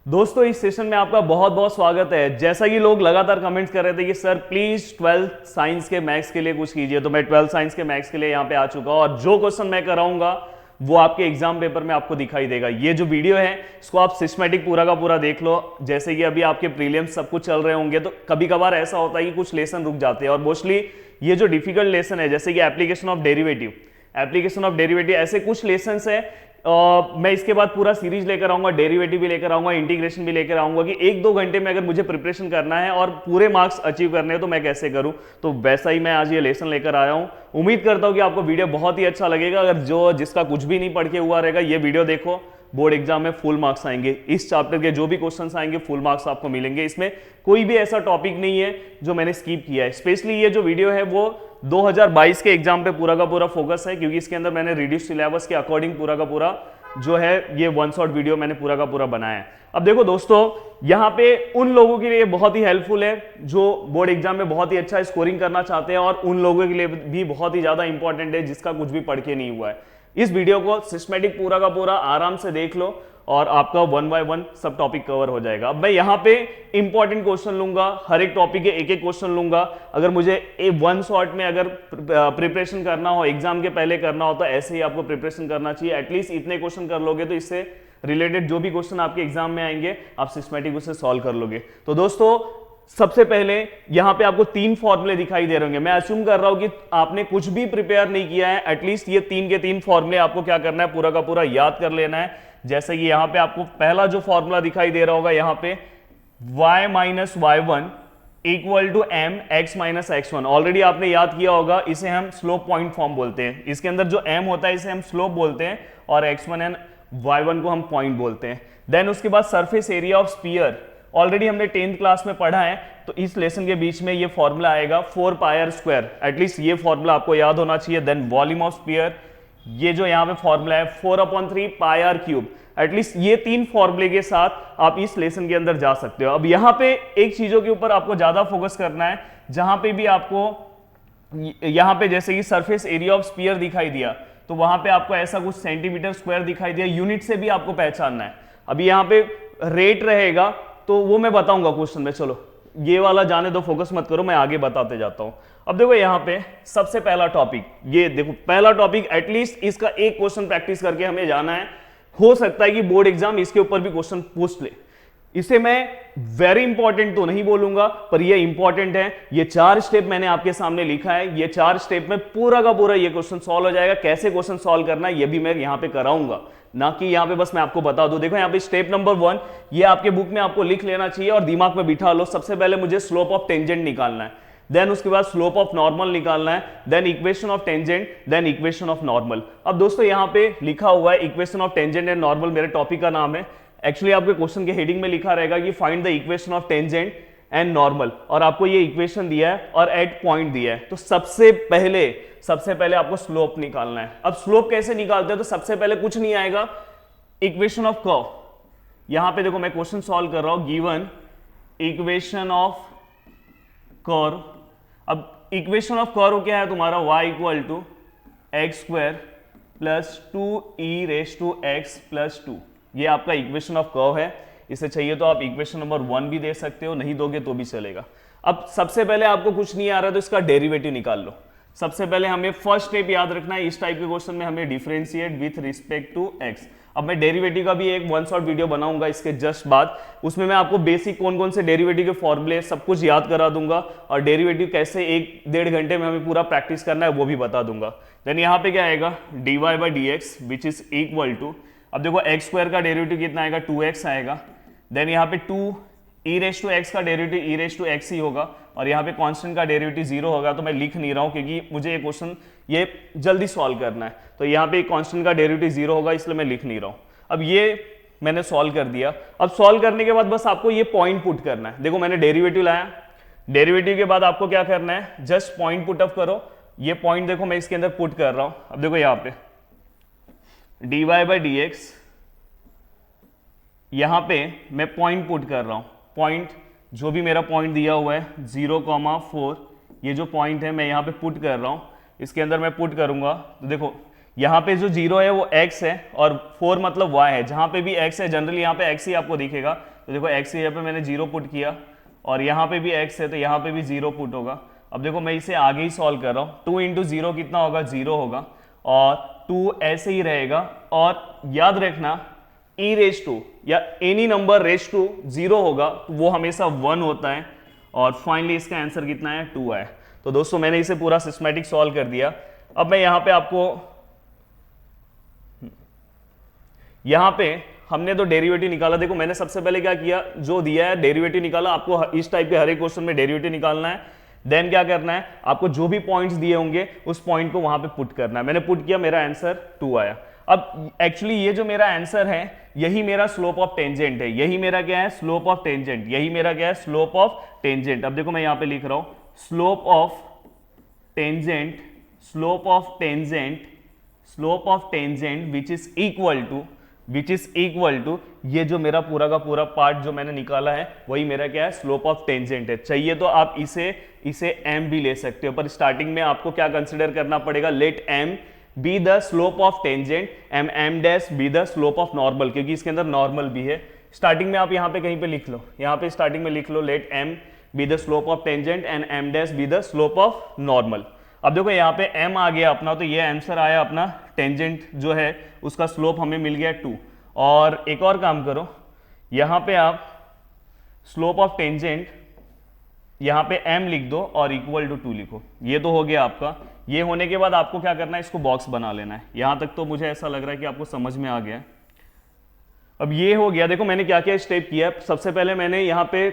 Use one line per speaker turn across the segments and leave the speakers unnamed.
दोस्तों इस सेशन में आपका बहुत बहुत स्वागत है। जैसा कि लोग लगातार कमेंट्स कर रहे थे कि सर प्लीज 12th साइंस के मैथ्स के लिए कुछ कीजिए, तो मैं 12th साइंस के मैथ्स के लिए यहाँ पे आ चुका हूँ और जो क्वेश्चन मैं कराऊंगा वो आपके एग्जाम पेपर में आपको दिखाई देगा। ये जो वीडियो है इसको आप सिस्टमेटिक पूरा का पूरा देख लो। जैसे कि अभी आपके प्रीलिम्स सब कुछ चल रहे होंगे तो कभी कभार ऐसा होता है कि कुछ लेसन रुक जाते हैं और मोस्टली ये जो डिफिकल्ट लेसन है जैसे कि एप्लीकेशन ऑफ डेरिवेटिव ऐसे कुछ लेसन है। मैं इसके बाद पूरा सीरीज लेकर आऊंगा, डेरिवेटिव भी लेकर आऊंगा, इंटीग्रेशन भी लेकर आऊंगा कि एक दो घंटे में अगर मुझे प्रिपरेशन करना है और पूरे मार्क्स अचीव करने हैं तो मैं कैसे करूं। तो वैसा ही मैं आज ये लेसन लेकर आया हूं। उम्मीद करता हूं कि आपको वीडियो बहुत ही अच्छा लगेगा। अगर जिसका कुछ भी नहीं पढ़ के हुआ रहेगा ये वीडियो देखो, बोर्ड एग्जाम में फुल मार्क्स आएंगे। इस चैप्टर के जो भी क्वेश्चंस आएंगे फुल मार्क्स आपको मिलेंगे। इसमें कोई भी ऐसा टॉपिक नहीं है जो मैंने स्किप किया है। स्पेशली ये जो वीडियो है वो 2022 के एग्जाम पे पूरा का पूरा फोकस है, क्योंकि इसके अंदर मैंने रिड्यूस सिलेबस के अकॉर्डिंग पूरा का पूरा जो है ये वन शॉट वीडियो मैंने पूरा का पूरा बनाया है। अब देखो दोस्तों, यहाँ पे उन लोगों के लिए बहुत ही हेल्पफुल है जो बोर्ड एग्जाम में बहुत ही अच्छा स्कोरिंग करना चाहते हैं और उन लोगों के लिए भी बहुत ही ज्यादा इंपॉर्टेंट है जिसका कुछ भी पढ़ के नहीं हुआ है। इस वीडियो को सिस्टमेटिक पूरा का पूरा आराम से देख लो और आपका 1 बाय 1 सब टॉपिक कवर हो जाएगा। अब मैं यहाँ पे इंपॉर्टेंट क्वेश्चन लूंगा, हर एक टॉपिक के एक एक क्वेश्चन लूंगा। अगर मुझे वन शॉट में अगर प्रिपरेशन करना हो, एग्जाम के पहले करना हो, तो ऐसे ही आपको प्रिपरेशन करना चाहिए। एटलीस्ट इतने क्वेश्चन कर लोगे तो इससे रिलेटेड जो भी क्वेश्चन आपके एग्जाम में आएंगे आप सिस्टमेटिक उसे सॉल्व कर लोगे। तो दोस्तों सबसे पहले यहां पे आपको 3 फॉर्मूले दिखाई दे रहे होंगे। मैं अज्यूम कर रहा हूं कि आपने कुछ भी प्रिपेयर नहीं किया है। एटलीस्ट ये 3 के 3 फॉर्मूले आपको क्या करना है, पूरा का पूरा याद कर लेना है। जैसे कि यहां पे आपको पहला जो फॉर्मूला दिखाई दे रहा होगा यहां पे y minus y1 equal to m x minus x1, already आपने याद किया होगा। इसे हम स्लोप पॉइंट फॉर्म बोलते हैं। इसके अंदर जो m होता है इसे हम स्लोप बोलते हैं और x1 एंड y1 को हम पॉइंट बोलते हैं। देन उसके बाद surface area of sphere, already हमने 10th क्लास में पढ़ा है, तो इस लेसन के बीच में ये फॉर्मूला आएगा 4 पाई आर स्क्वायर। एटलीस्ट ये फॉर्मूला आपको याद होना चाहिए। देन वॉल्यूम ऑफ स्फीयर, ये जो यहाँ पे फॉर्मूला है 4/3 पाई आर क्यूब। एटलीस्ट ये 3 फॉर्मूले के साथ आप इस लेसन के अंदर जा सकते हो। अब यहाँ पे एक चीजों के ऊपर आपको ज्यादा फोकस करना है, जहां पे भी आपको यहाँ पे जैसे कि सरफेस एरिया ऑफ स्फीयर दिखाई दिया तो वहां पे आपको ऐसा कुछ सेंटीमीटर स्क्वायर दिखाई दिया, यूनिट से भी आपको पहचानना है। अभी यहाँ पे रेट रहेगा तो वो मैं बताऊंगा क्वेश्चन में। चलो ये वाला जाने दो, फोकस मत करो, मैं आगे बताते जाता हूं। अब देखो यहाँ पे सबसे पहला टॉपिक, ये देखो पहला टॉपिक, एटलीस्ट इसका एक क्वेश्चन प्रैक्टिस करके हमें जाना है। हो सकता है कि बोर्ड एग्जाम इसके ऊपर भी क्वेश्चन पूछ ले। इसे मैं वेरी इंपॉर्टेंट तो नहीं बोलूंगा पर ये इंपॉर्टेंट है। ये 4 स्टेप मैंने आपके सामने लिखा है। ये 4 स्टेप में पूरा का पूरा ये क्वेश्चन सॉल्व हो जाएगा। कैसे क्वेश्चन सॉल्व करना है ये भी मैं यहाँ पे कराऊंगा, ना कि यहाँ पे बस मैं आपको बता दूं। देखो यहाँ पे स्टेप नंबर 1 ये आपके बुक में आपको लिख लेना चाहिए और दिमाग में बिठा लो। सबसे पहले मुझे स्लोप ऑफ टेंजेंट निकालना है, देन उसके बाद स्लोप ऑफ नॉर्मल निकालना है, then equation of tangent, then equation of normal. अब दोस्तों यहाँ पे लिखा हुआ है equation of tangent and normal, मेरे टॉपिक का नाम है। एक्चुअली आपके क्वेश्चन के हेडिंग में लिखा रहेगा कि find the equation of tangent and normal, और आपको ये इक्वेशन दिया है और एट पॉइंट दिया है। तो सबसे पहले आपको स्लोप निकालना है। अब स्लोप कैसे निकालते हैं, तो सबसे पहले कुछ नहीं आएगा, इक्वेशन ऑफ कर्व। यहां पे देखो मैं क्वेश्चन सॉल्व कर रहा हूं, गिवन इक्वेशन ऑफ कर्व। अब इक्वेशन ऑफ कर्व क्या है तुम्हारा, y equal to X square plus 2e⁻x+2। ये आपका इक्वेशन ऑफ कर्व है। इसे चाहिए तो आप इक्वेशन नंबर 1 भी दे सकते हो, नहीं दोगे तो भी चलेगा। अब सबसे पहले आपको कुछ नहीं आ रहा तो इसका डेरिवेटिव निकाल लो। सबसे पहले हमें फर्स्ट स्टेप याद रखना है। इस टाइप के क्वेश्चन में हमें differentiate with respect to x. अब मैं डेरिवेटिव का भी एक वन शॉट वीडियो बनाऊंगा इसके जस्ट बाद, उसमें मैं आपको बेसिक कौन कौन से डेरिवेटिव के फॉर्मूले सब कुछ याद करा दूंगा और डेरिवेटिव कैसे 1-1.5 घंटे में हमें पूरा प्रैक्टिस करना है वो भी बता दूंगा। देन यहाँ पे क्या आएगा, dy/dx which is equal to, अब देखो एक्स स्क्वायर का डेरिवेटिव कितना आएगा, 2x आएगा। देन यहाँ पे 2e⁻x का डेरिवेटिव e⁻x ही होगा और यहाँ पे कांस्टेंट का डेरिवेटिव 0 होगा। तो मैं लिख नहीं रहा हूँ क्योंकि मुझे ये क्वेश्चन ये जल्दी सॉल्व करना है। तो यहाँ पे कांस्टेंट का डेरिवेटिव 0 होगा, इसलिए मैं लिख नहीं रहा हूँ। अब ये मैंने सॉल्व कर दिया। अब सॉल्व करने के बाद बस आपको ये पॉइंट पुट करना है। देखो मैंने डेरिवेटिव लाया, डेरिवेटिव के बाद आपको क्या करना है, जस्ट पॉइंट पुट अप करो। ये पॉइंट देखो मैं इसके अंदर पुट कर रहा हूँ। अब देखो यहाँ पे dy/dx, यहां पे मैं पॉइंट पुट कर रहा हूं। पॉइंट जो भी मेरा पॉइंट दिया हुआ है 0,4, ये जो पॉइंट है मैं यहां पे पुट कर रहा हूं। इसके अंदर मैं पुट करूंगा तो देखो यहाँ पे जो 0 है वो x है और 4 मतलब y है। जहाँ पे भी x है जनरली यहाँ पे x ही आपको दिखेगा, तो देखो x यहाँ पे मैंने 0 पुट किया और यहाँ पे भी x है तो यहाँ पे भी 0 पुट होगा। अब देखो मैं इसे आगे ही सॉल्व कर रहा हूँ, 2 इंटू 0 कितना होगा, 0 होगा और 2 ऐसे ही रहेगा। और याद रखना e रेज टू या एनी नंबर रेज टू 0 होगा तो वो हमेशा 1 होता है। और फाइनली इसका आंसर कितना है, 2 है। तो दोस्तों मैंने इसे पूरा सिस्टमैटिक सॉल्व कर दिया। अब मैं यहाँ पे आपको, यहाँ पे हमने तो डेरिवेटिव निकाला। देखो मैंने सबसे पहले क्या किया, जो दिया है डेरिवेटिव निकाला। आपको इस टाइप के हर एक क्वेश्चन में डेरिवेटिव निकालना है। देन क्या करना है, आपको जो भी पॉइंट्स दिए होंगे उस पॉइंट को वहां पे पुट करना है। मैंने पुट किया, मेरा आंसर 2 आया। अब एक्चुअली ये जो मेरा आंसर है यही मेरा स्लोप ऑफ टेंजेंट है। यही मेरा क्या है, स्लोप ऑफ टेंजेंट। यही मेरा क्या है, स्लोप ऑफ टेंजेंट। अब देखो मैं यहां पे लिख रहा हूं slope of tangent, slope of tangent, slope of tangent which is equal to ये जो मेरा पूरा का पूरा पार्ट जो मैंने निकाला है वही मेरा क्या है, स्लोप ऑफ टेंजेंट है। चाहिए तो आप इसे m भी ले सकते हो, पर स्टार्टिंग में आपको क्या कंसिडर करना पड़ेगा, let m be the slope of tangent, m dash be the slope of normal, क्योंकि इसके अंदर नॉर्मल भी है। स्टार्टिंग में आप यहाँ पे कहीं पे लिख लो, यहाँ पे स्टार्टिंग में लिख लो let m be the slope of tangent and m dash be the slope of normal. अब देखो यहाँ पे m आ गया अपना, तो ये आंसर आया अपना, टेंजेंट जो है उसका स्लोप हमें मिल गया 2। और एक और काम करो, यहाँ पे आप स्लोप ऑफ टेंजेंट यहाँ पे m लिख दो और इक्वल टू 2 लिखो। ये तो हो गया आपका। ये होने के बाद आपको क्या करना है, इसको बॉक्स बना लेना है। यहाँ तक तो मुझे ऐसा लग रहा है कि आपको समझ में आ गया। अब ये हो गया। देखो मैंने क्या क्या स्टेप किया। सबसे पहले मैंने यहाँ पे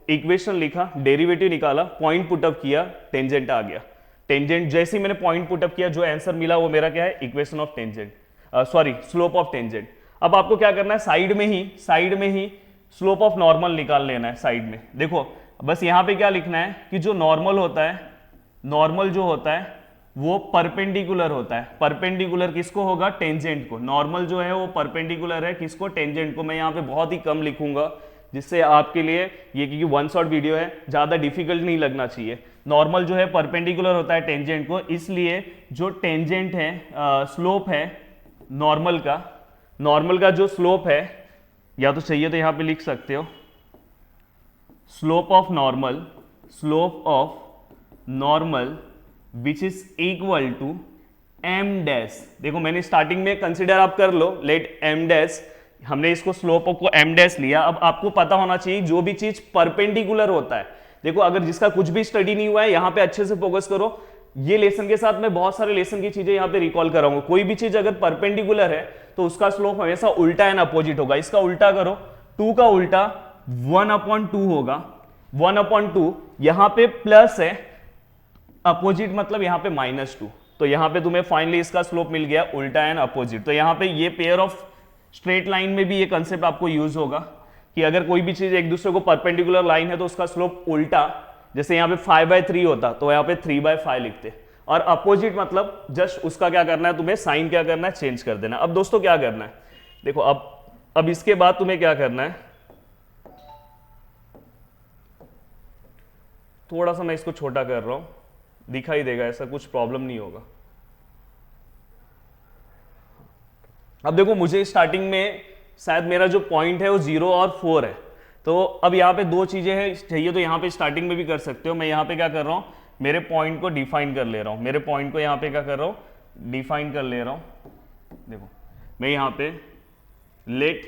इक्वेशन लिखा, डेरिवेटिव निकाला, पॉइंट पुटअप किया, टेंजेंट आ गया। टेंजेंट जैसे ही मैंने पॉइंट पुटअप किया, जो आंसर मिला वो मेरा क्या है, equation of tangent, sorry slope of tangent. अब आपको क्या करना है, साइड में ही स्लोप ऑफ नॉर्मल निकाल लेना है साइड में। देखो बस यहाँ पे क्या लिखना है कि जो नॉर्मल होता है, नॉर्मल जो होता है वो परपेंडिकुलर होता है। परपेंडिकुलर किसको होगा, टेंजेंट को। नॉर्मल जो है वो परपेंडिकुलर है किसको, टेंजेंट को। मैं यहाँ पे बहुत ही कम लिखूंगा जिससे आपके लिए ये, क्योंकि वन शॉट वीडियो है, ज्यादा डिफिकल्ट नहीं लगना चाहिए। नॉर्मल जो है परपेंडिकुलर होता है टेंजेंट को, इसलिए जो टेंजेंट है, स्लोप है नॉर्मल का जो स्लोप है, या तो चाहिए तो यहाँ पे लिख सकते हो slope of normal which is equal to m dash. देखो मैंने स्टार्टिंग में कंसिडर आप कर लो लेट m डैश, हमने इसको स्लोप को m डैश लिया। अब आपको पता होना चाहिए जो भी चीज परपेंडिकुलर होता है। देखो अगर जिसका कुछ भी स्टडी नहीं हुआ है, यहाँ पे अच्छे से फोकस करो। ये लेसन के साथ मैं बहुत सारे लेसन की चीजें यहाँ पे रिकॉल कराऊंगा। कोई भी चीज अगर परपेंडिकुलर है तो उसका स्लोप हमेशा उल्टा एंड अपोजिट होगा। इसका उल्टा करो, 2 का उल्टा 1/2 होगा। 1/2 यहाँ पे प्लस है, अपोजिट मतलब यहाँ पे -2। तो यहाँ पे तुम्हें फाइनली इसका स्लोप मिल गया उल्टा एंड अपोजिट। तो यहाँ पे ये पेयर ऑफ स्ट्रेट लाइन में भी ये कंसेप्ट आपको यूज होगा कि अगर कोई भी चीज एक दूसरे को परपेंडिकुलर लाइन है तो उसका स्लोप उल्टा, जैसे यहाँ पे 5/3 होता तो यहाँ पे 3/5 लिखते। और अपोजिट मतलब जस्ट उसका क्या करना है, तुम्हें साइन क्या करना है, चेंज कर देना। अब दोस्तों क्या करना है, देखो अब इसके बाद तुम्हें क्या करना है, थोड़ा सा मैं इसको छोटा कर रहा हूं, दिखाई देगा, ऐसा कुछ प्रॉब्लम नहीं होगा। अब देखो मुझे स्टार्टिंग में शायद मेरा जो पॉइंट है वो 0 और 4 है। तो अब यहाँ पे दो चीजें हैं, चाहिए तो यहाँ पे स्टार्टिंग में भी कर सकते हो। मैं यहाँ पे क्या कर रहा हूँ, मेरे पॉइंट को डिफाइन कर ले रहा हूँ। मेरे पॉइंट को यहाँ पे क्या कर रहा हूँ, डिफाइन कर ले रहा हूँ। देखो मैं यहाँ पे लेट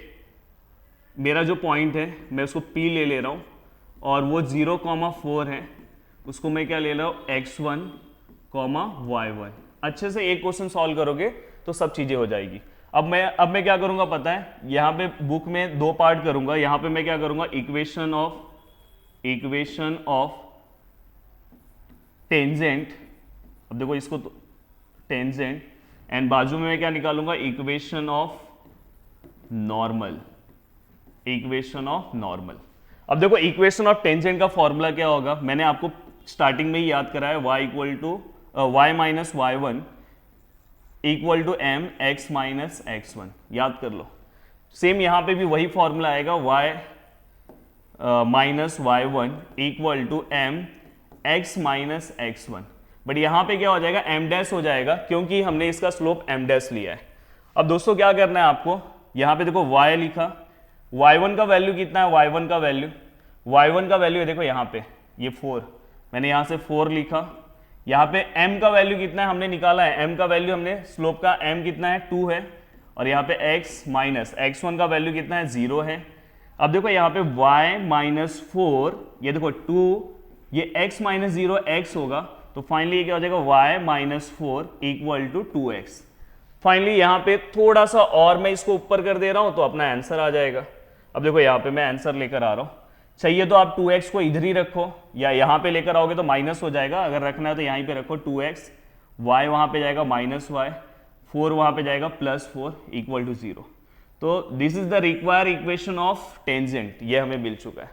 मेरा जो पॉइंट है मैं उसको P ले रहा हूँ और वो 0,4 है, उसको मैं क्या ले रहा हूँ, x1, y1। अच्छे से एक क्वेश्चन सॉल्व करोगे तो सब चीजें हो जाएगी। अब मैं क्या करूंगा पता है, यहाँ पे बुक में 2 पार्ट करूंगा। यहाँ पे मैं क्या करूंगा, इक्वेशन ऑफ टेंजेंट। अब देखो इसको तो टेंजेंट, एंड बाजू में मैं क्या निकालूंगा, इक्वेशन ऑफ नॉर्मल। अब देखो इक्वेशन ऑफ टेंजेंट का फॉर्मूला क्या होगा, मैंने आपको स्टार्टिंग में ही याद कराया, y minus y1 equal to m x minus x1। याद कर लो। सेम यहां पे भी वही फॉर्मूला आएगा, y minus y1 equal to m x minus x1। But यहाँ पे क्या हो जाएगा, एम डैश हो जाएगा, क्योंकि हमने इसका स्लोप एम डैश लिया है। अब दोस्तों क्या करना है आपको, यहाँ पे देखो y लिखा, y1 का वैल्यू कितना है, y1 का वैल्यू है देखो यहाँ पे ये 4, मैंने यहाँ से 4 लिखा। यहाँ पे m का वैल्यू कितना है हमने निकाला है, m का वैल्यू हमने स्लोप का m कितना है 2 है, और यहाँ पे x माइनस x1 का वैल्यू कितना है 0 है। अब देखो यहाँ पे y माइनस 4, ये देखो 2, ये x माइनस 0 x होगा, तो फाइनली ये क्या हो जाएगा y minus 4 equal to 2x। Finally यहाँ पे थोड़ा सा और मैं इसको ऊपर कर दे रहा हूँ तो अपना आंसर आ जाएगा। अब देखो यहाँ पे मैं आंसर लेकर आ रहा हूँ, चाहिए तो आप 2x को इधर ही रखो, या यहाँ पे लेकर आओगे तो माइनस हो जाएगा, अगर रखना है तो यहीं पे रखो 2x, y वहाँ पे जाएगा माइनस y, 4 वहाँ पे जाएगा प्लस 4 इक्वल टू 0। तो this is the require equation of tangent, ये हमें मिल चुका है।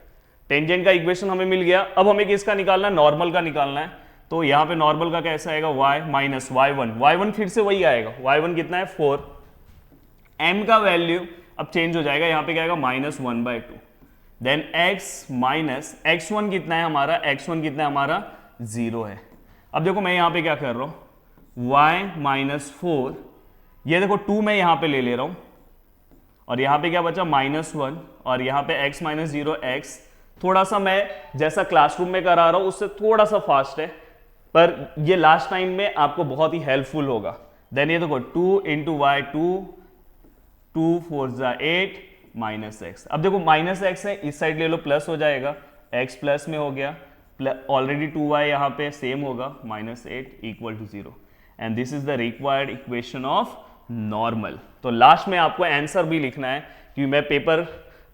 टेंजेंट का इक्वेशन हमें मिल गया। अब हमें किसका निकालना है, नॉर्मल का निकालना है। तो यहाँ पे नॉर्मल का कैसा आएगा, y माइनस y1 फिर से वही आएगा, y1 कितना है 4, m का वैल्यू अब चेंज हो जाएगा, यहाँ पे क्या आएगा -1/2, देन x माइनस x1 कितना है हमारा, x1 कितना है हमारा 0 है। अब देखो मैं यहाँ पे क्या कर रहा हूँ, y माइनस 4, ये देखो 2 मैं यहाँ पे ले ले रहा हूँ, और यहाँ पे क्या बचा -1, और यहाँ पे x माइनस 0 x। थोड़ा सा मैं जैसा क्लासरूम में करा रहा हूँ उससे थोड़ा सा फास्ट है, पर ये लास्ट टाइम में आपको बहुत ही हेल्पफुल होगा। देन ये देखो 2 इंटू वाई 2 4 8 माइनस एक्स। अब देखो माइनस एक्स है, इस साइड ले लो प्लस हो जाएगा, x प्लस में हो गया, ऑलरेडी 2y यहाँ पे सेम होगा -8 equal to 0, and this is the required equation of normal. तो लास्ट में आपको आंसर भी लिखना है, क्योंकि मैं पेपर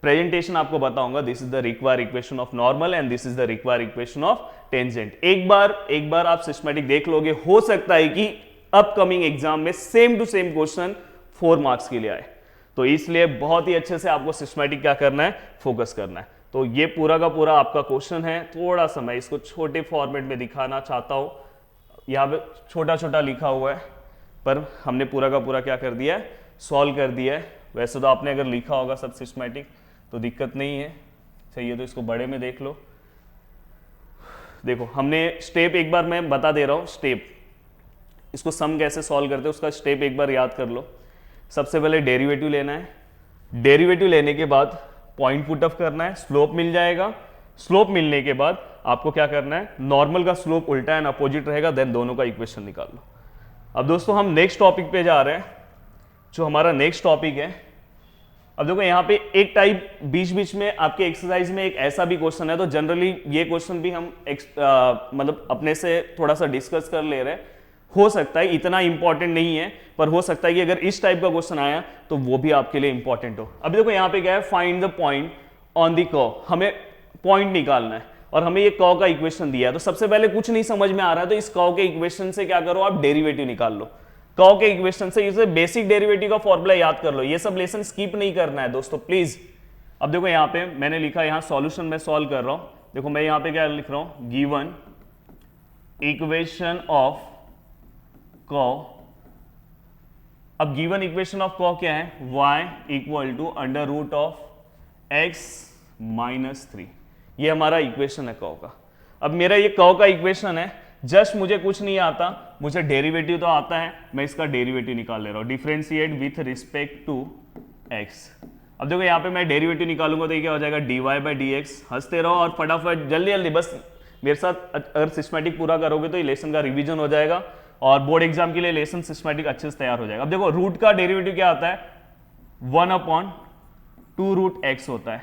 प्रेजेंटेशन आपको बताऊंगा this is the required equation of normal and this is the required equation of tangent. एक बार आप सिस्टमैटिक देख लोगे, हो सकता है कि अपकमिंग एग्जाम में same to same question 4 marks के लिए आए, तो इसलिए बहुत ही अच्छे से आपको सिस्टमैटिक क्या करना है, फोकस करना है। तो ये पूरा का पूरा आपका क्वेश्चन है। थोड़ा सा मैं इसको छोटे फॉर्मेट में दिखाना चाहता हूँ, यहाँ पे छोटा छोटा लिखा हुआ है, पर हमने पूरा का पूरा क्या कर दिया है, सॉल्व कर दिया है। वैसे तो आपने अगर लिखा होगा सब सिस्टमैटिक तो दिक्कत नहीं है, चाहिए तो इसको बड़े में देख लो। देखो हमने स्टेप एक बार मैं बता दे रहा हूँ, स्टेप इसको सम कैसे सॉल्व करते हैं उसका स्टेप एक बार याद कर लो। सबसे पहले डेरिवेटिव लेना है, डेरिवेटिव लेने के बाद पॉइंट पुट अप करना है, स्लोप मिल जाएगा। स्लोप मिलने के बाद आपको क्या करना है, नॉर्मल का स्लोप उल्टा एंड अपोजिट रहेगा, देन दोनों का इक्वेशन निकाल लो। अब दोस्तों हम नेक्स्ट टॉपिक पे जा रहे हैं, जो हमारा नेक्स्ट टॉपिक है। अब देखो यहाँ पे एक टाइप बीच बीच में आपके एक्सरसाइज में एक ऐसा भी क्वेश्चन है, तो जनरली ये क्वेश्चन भी हम मतलब अपने से थोड़ा सा डिस्कस कर ले रहे हैं। हो सकता है इतना इंपॉर्टेंट नहीं है, पर हो सकता है कि अगर इस टाइप का क्वेश्चन आया तो वो भी आपके लिए इंपॉर्टेंट हो। अब देखो यहाँ पे क्या है, find the point on the curve, हमें पॉइंट निकालना है और हमें ये कर्व का इक्वेशन दिया है। तो सबसे पहले कुछ नहीं समझ में आ रहा है तो इस कर्व के इक्वेशन से क्या करो, आप डेरिवेटिव निकाल लो। कर्व के इक्वेशन से इसे बेसिक डेरिवेटिव का फॉर्मूला याद कर लो, ये सब लेसन स्किप नहीं करना है दोस्तों प्लीज। अब देखो यहाँ पे मैंने लिखा, यहाँ सॉल्यूशन में सॉल्व कर रहा हूँ। देखो मैं यहाँ पे क्या लिख रहा हूँ, गिवन इक्वेशन ऑफ कर्व। अब गिवन इक्वेशन ऑफ कर्व क्या है, y equal to under root of x minus 3, ये हमारा इक्वेशन है कर्व का। अब मेरा ये कर्व का इक्वेशन है, जस्ट मुझे कुछ नहीं आता, मुझे डेरिवेटिव तो आता है, मैं इसका डेरिवेटिव निकाल ले रहा हूँ, differentiate with respect to x। अब देखो यहाँ पे मैं डेरिवेटिव निकालूंगा तो ये क्या हो जाएगा, dy/dx। हंसते रहो और फटाफट जल्दी जल्दी, बस मेरे साथ अगर सिस्टमैटिक पूरा करोगे तो ये लेसन का रिवीजन हो जाएगा और बोर्ड एग्जाम के लिए लेसन सिस्टमैटिक अच्छे से तैयार हो जाएगा। अब देखो रूट का डेरिवेटिव क्या आता है, 1/2√x होता है,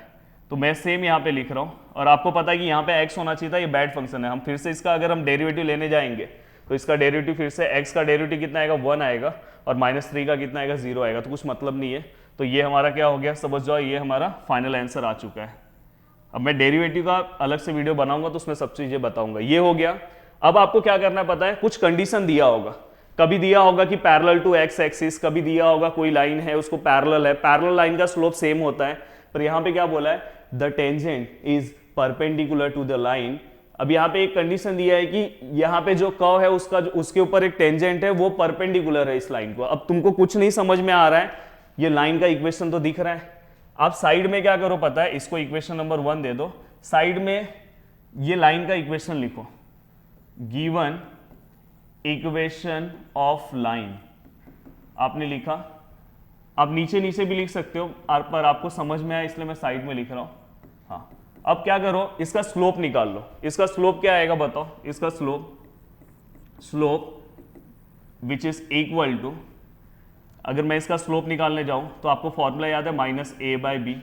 तो मैं सेम यहाँ पे लिख रहा हूँ। और आपको पता है कि यहाँ पे x होना चाहिए था, ये बैड फंक्शन है। हम फिर से इसका अगर हम डेरिवेटिव लेने जाएंगे तो इसका डेरिवेटिव फिर से x का डेरिवेटिव कितना आएगा, 1 आएगा, और -3 का कितना आएगा, 0 आएगा, तो कुछ मतलब नहीं है। तो ये हमारा क्या हो गया, समझ जाओ ये हमारा फाइनल आंसर आ चुका है। अब मैं डेरिवेटिव का अलग से वीडियो बनाऊंगा तो उसमें सब चीजें बताऊंगा। ये हो गया। अब आपको क्या करना है पता है, कुछ कंडीशन दिया होगा, कभी दिया होगा कि पैरेलल टू x एक्सिस, कभी दिया होगा कोई लाइन है उसको पैरेलल है, पैरेलल लाइन का स्लोप सेम होता है। पर यहाँ पे क्या बोला है, the tangent is perpendicular to the line. अब यहाँ पे एक कंडीशन दिया है कि यहाँ पे जो कर्व है उसका उसके ऊपर एक टेंजेंट है, वो परपेंडिकुलर है इस लाइन को। अब तुमको कुछ नहीं समझ में आ रहा है, ये लाइन का इक्वेशन तो दिख रहा है। आप साइड में क्या करो पता है, इसको इक्वेशन नंबर 1 दे दो, साइड में ये लाइन का इक्वेशन लिखो, गिवन इक्वेशन ऑफ लाइन आपने लिखा। आप नीचे नीचे भी लिख सकते हो, पर आपको समझ में आया इसलिए मैं साइड में लिख रहा हूं। हाँ, अब क्या करो, इसका स्लोप निकाल लो। इसका स्लोप क्या आएगा बताओ? इसका slope which is equal to, अगर मैं इसका स्लोप निकालने जाऊं तो आपको फॉर्मूला याद है माइनस ए बाई बी।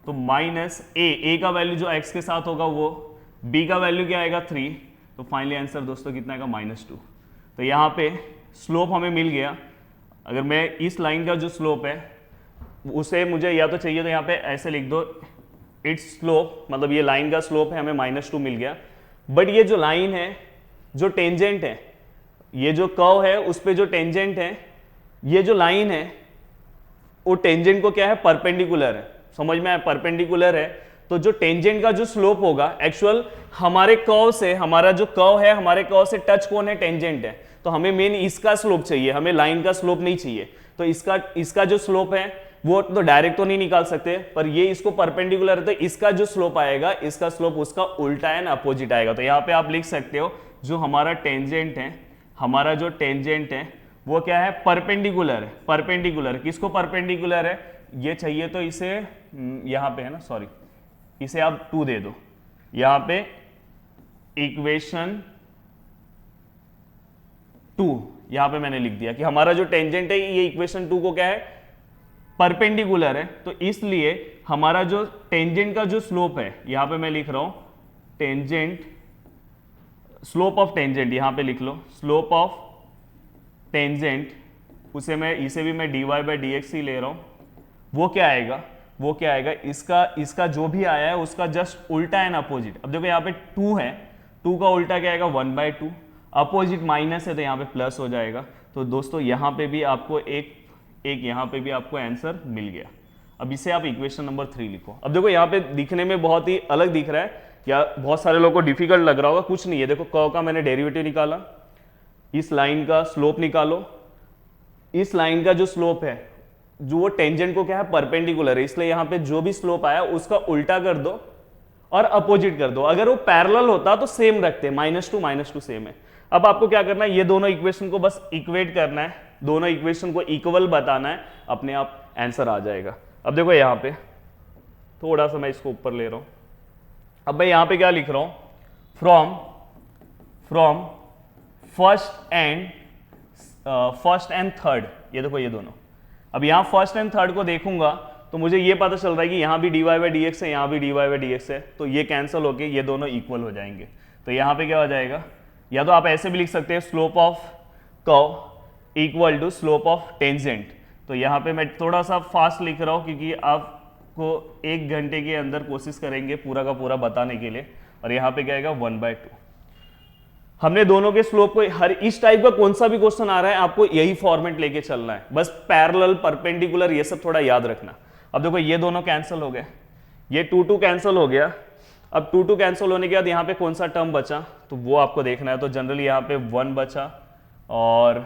तो माइनस ए का वैल्यू जो एक्स के साथ होगा वो, बी का वैल्यू क्या आएगा 3। तो फाइनली आंसर दोस्तों कितना आएगा? -2। तो यहाँ पे स्लोप हमें मिल गया। अगर मैं इस लाइन का जो स्लोप है उसे मुझे या तो चाहिए तो यहाँ पे ऐसे लिख दो, इट्स स्लोप, मतलब ये लाइन का स्लोप है, हमें -2 मिल गया। बट ये जो लाइन है, जो टेंजेंट है, ये जो कर्व है उस पे जो टेंजेंट है, ये जो लाइन है वो टेंजेंट को क्या है? परपेंडिकुलर है। समझ में आया? परपेंडिकुलर है तो जो टेंजेंट का जो स्लोप होगा एक्चुअल हमारे कर्व से, हमारा जो कर्व है हमारे कर्व से टच कौन है? टेंजेंट है। तो हमें मेन इसका स्लोप चाहिए, हमें लाइन का स्लोप नहीं चाहिए। तो इसका जो स्लोप है वो तो डायरेक्ट तो नहीं निकाल सकते, पर ये इसको परपेंडिकुलर है तो इसका जो स्लोप आएगा, इसका स्लोप उसका उल्टा एंड अपोजिट आएगा। तो यहाँ पे आप लिख सकते हो जो हमारा टेंजेंट है, हमारा जो टेंजेंट है वो क्या है? परपेंडिकुलर है। परपेंडिकुलर किसको परपेंडिकुलर है? ये चाहिए तो इसे यहाँ पे है ना, सॉरी, इसे आप 2 दे दो। यहाँ पे इक्वेशन 2 यहाँ पे मैंने लिख दिया कि हमारा जो टेंजेंट है ये इक्वेशन 2 को क्या है? परपेंडिकुलर है। तो इसलिए हमारा जो टेंजेंट का जो स्लोप है, यहाँ पे मैं लिख रहा हूं टेंजेंट, स्लोप ऑफ टेंजेंट, यहाँ पे लिख लो स्लोप ऑफ टेंजेंट, इसे भी मैं dy बाई डी एक्स ही ले रहा हूं। वो क्या आएगा? वो क्या आएगा? इसका जो भी आया है उसका जस्ट उल्टा एंड अपोजिट। अब देखो यहाँ पे 2 है, 2 का उल्टा क्या आएगा? 1/2। अपोजिट माइनस है तो यहाँ पे प्लस हो जाएगा। तो दोस्तों यहाँ पे भी आपको एक यहाँ पे भी आपको आंसर मिल गया। अब इसे आप इक्वेशन नंबर 3 लिखो। अब देखो यहाँ पे दिखने में बहुत ही अलग दिख रहा है या बहुत सारे लोगों को डिफिकल्ट लग रहा होगा, कुछ नहीं है। देखो कर्व का मैंने डेरिवेटिव निकाला, इस लाइन का स्लोप निकालो, इस लाइन का जो स्लोप है जो वो टेंजेंट को क्या है? परपेंडिकुलर है, इसलिए यहाँ पे जो भी स्लोप आया उसका उल्टा कर दो और अपोजिट कर दो। अगर वो पैरेलल होता तो सेम रखते, -2 सेम है। अब आपको क्या करना है? ये दोनों इक्वेशन को बस इक्वेट करना है, दोनों इक्वेशन को इक्वल बताना है, अपने आप आंसर आ जाएगा। अब देखो यहाँ पे थोड़ा सा मैं इसको ऊपर ले रहा हूं। अब मैं यहाँ पे क्या लिख रहा हूं? फ्रॉम फर्स्ट एंड थर्ड, ये देखो ये दोनों। अब यहाँ फर्स्ट एंड थर्ड को देखूंगा तो मुझे ये पता चल रहा है कि यहाँ भी dy बाई डी एक्स है, यहाँ भी dy बाई डी एक्स है, तो ये कैंसिल होके ये दोनों इक्वल हो जाएंगे। तो यहाँ पे क्या हो जाएगा? या तो आप ऐसे भी लिख सकते हैं slope of curve equal to slope of tangent. तो यहाँ पे मैं थोड़ा सा फास्ट लिख रहा हूँ क्योंकि आपको 1 घंटे के अंदर कोशिश करेंगे पूरा का पूरा बताने के लिए। और यहाँ पे क्या आएगा? 1/2। हमने दोनों के स्लोप को, हर इस टाइप का कौन सा भी क्वेश्चन आ रहा है आपको यही फॉर्मेट लेके चलना है, बस पैरेलल, परपेंडिकुलर, ये सब थोड़ा याद रखना। अब देखो ये दोनों कैंसिल हो गए, ये 2 कैंसिल हो गया। अब 2 कैंसिल होने के बाद यहाँ पे कौन सा टर्म बचा तो वो आपको देखना है। तो जनरली यहाँ पे 1 बचा और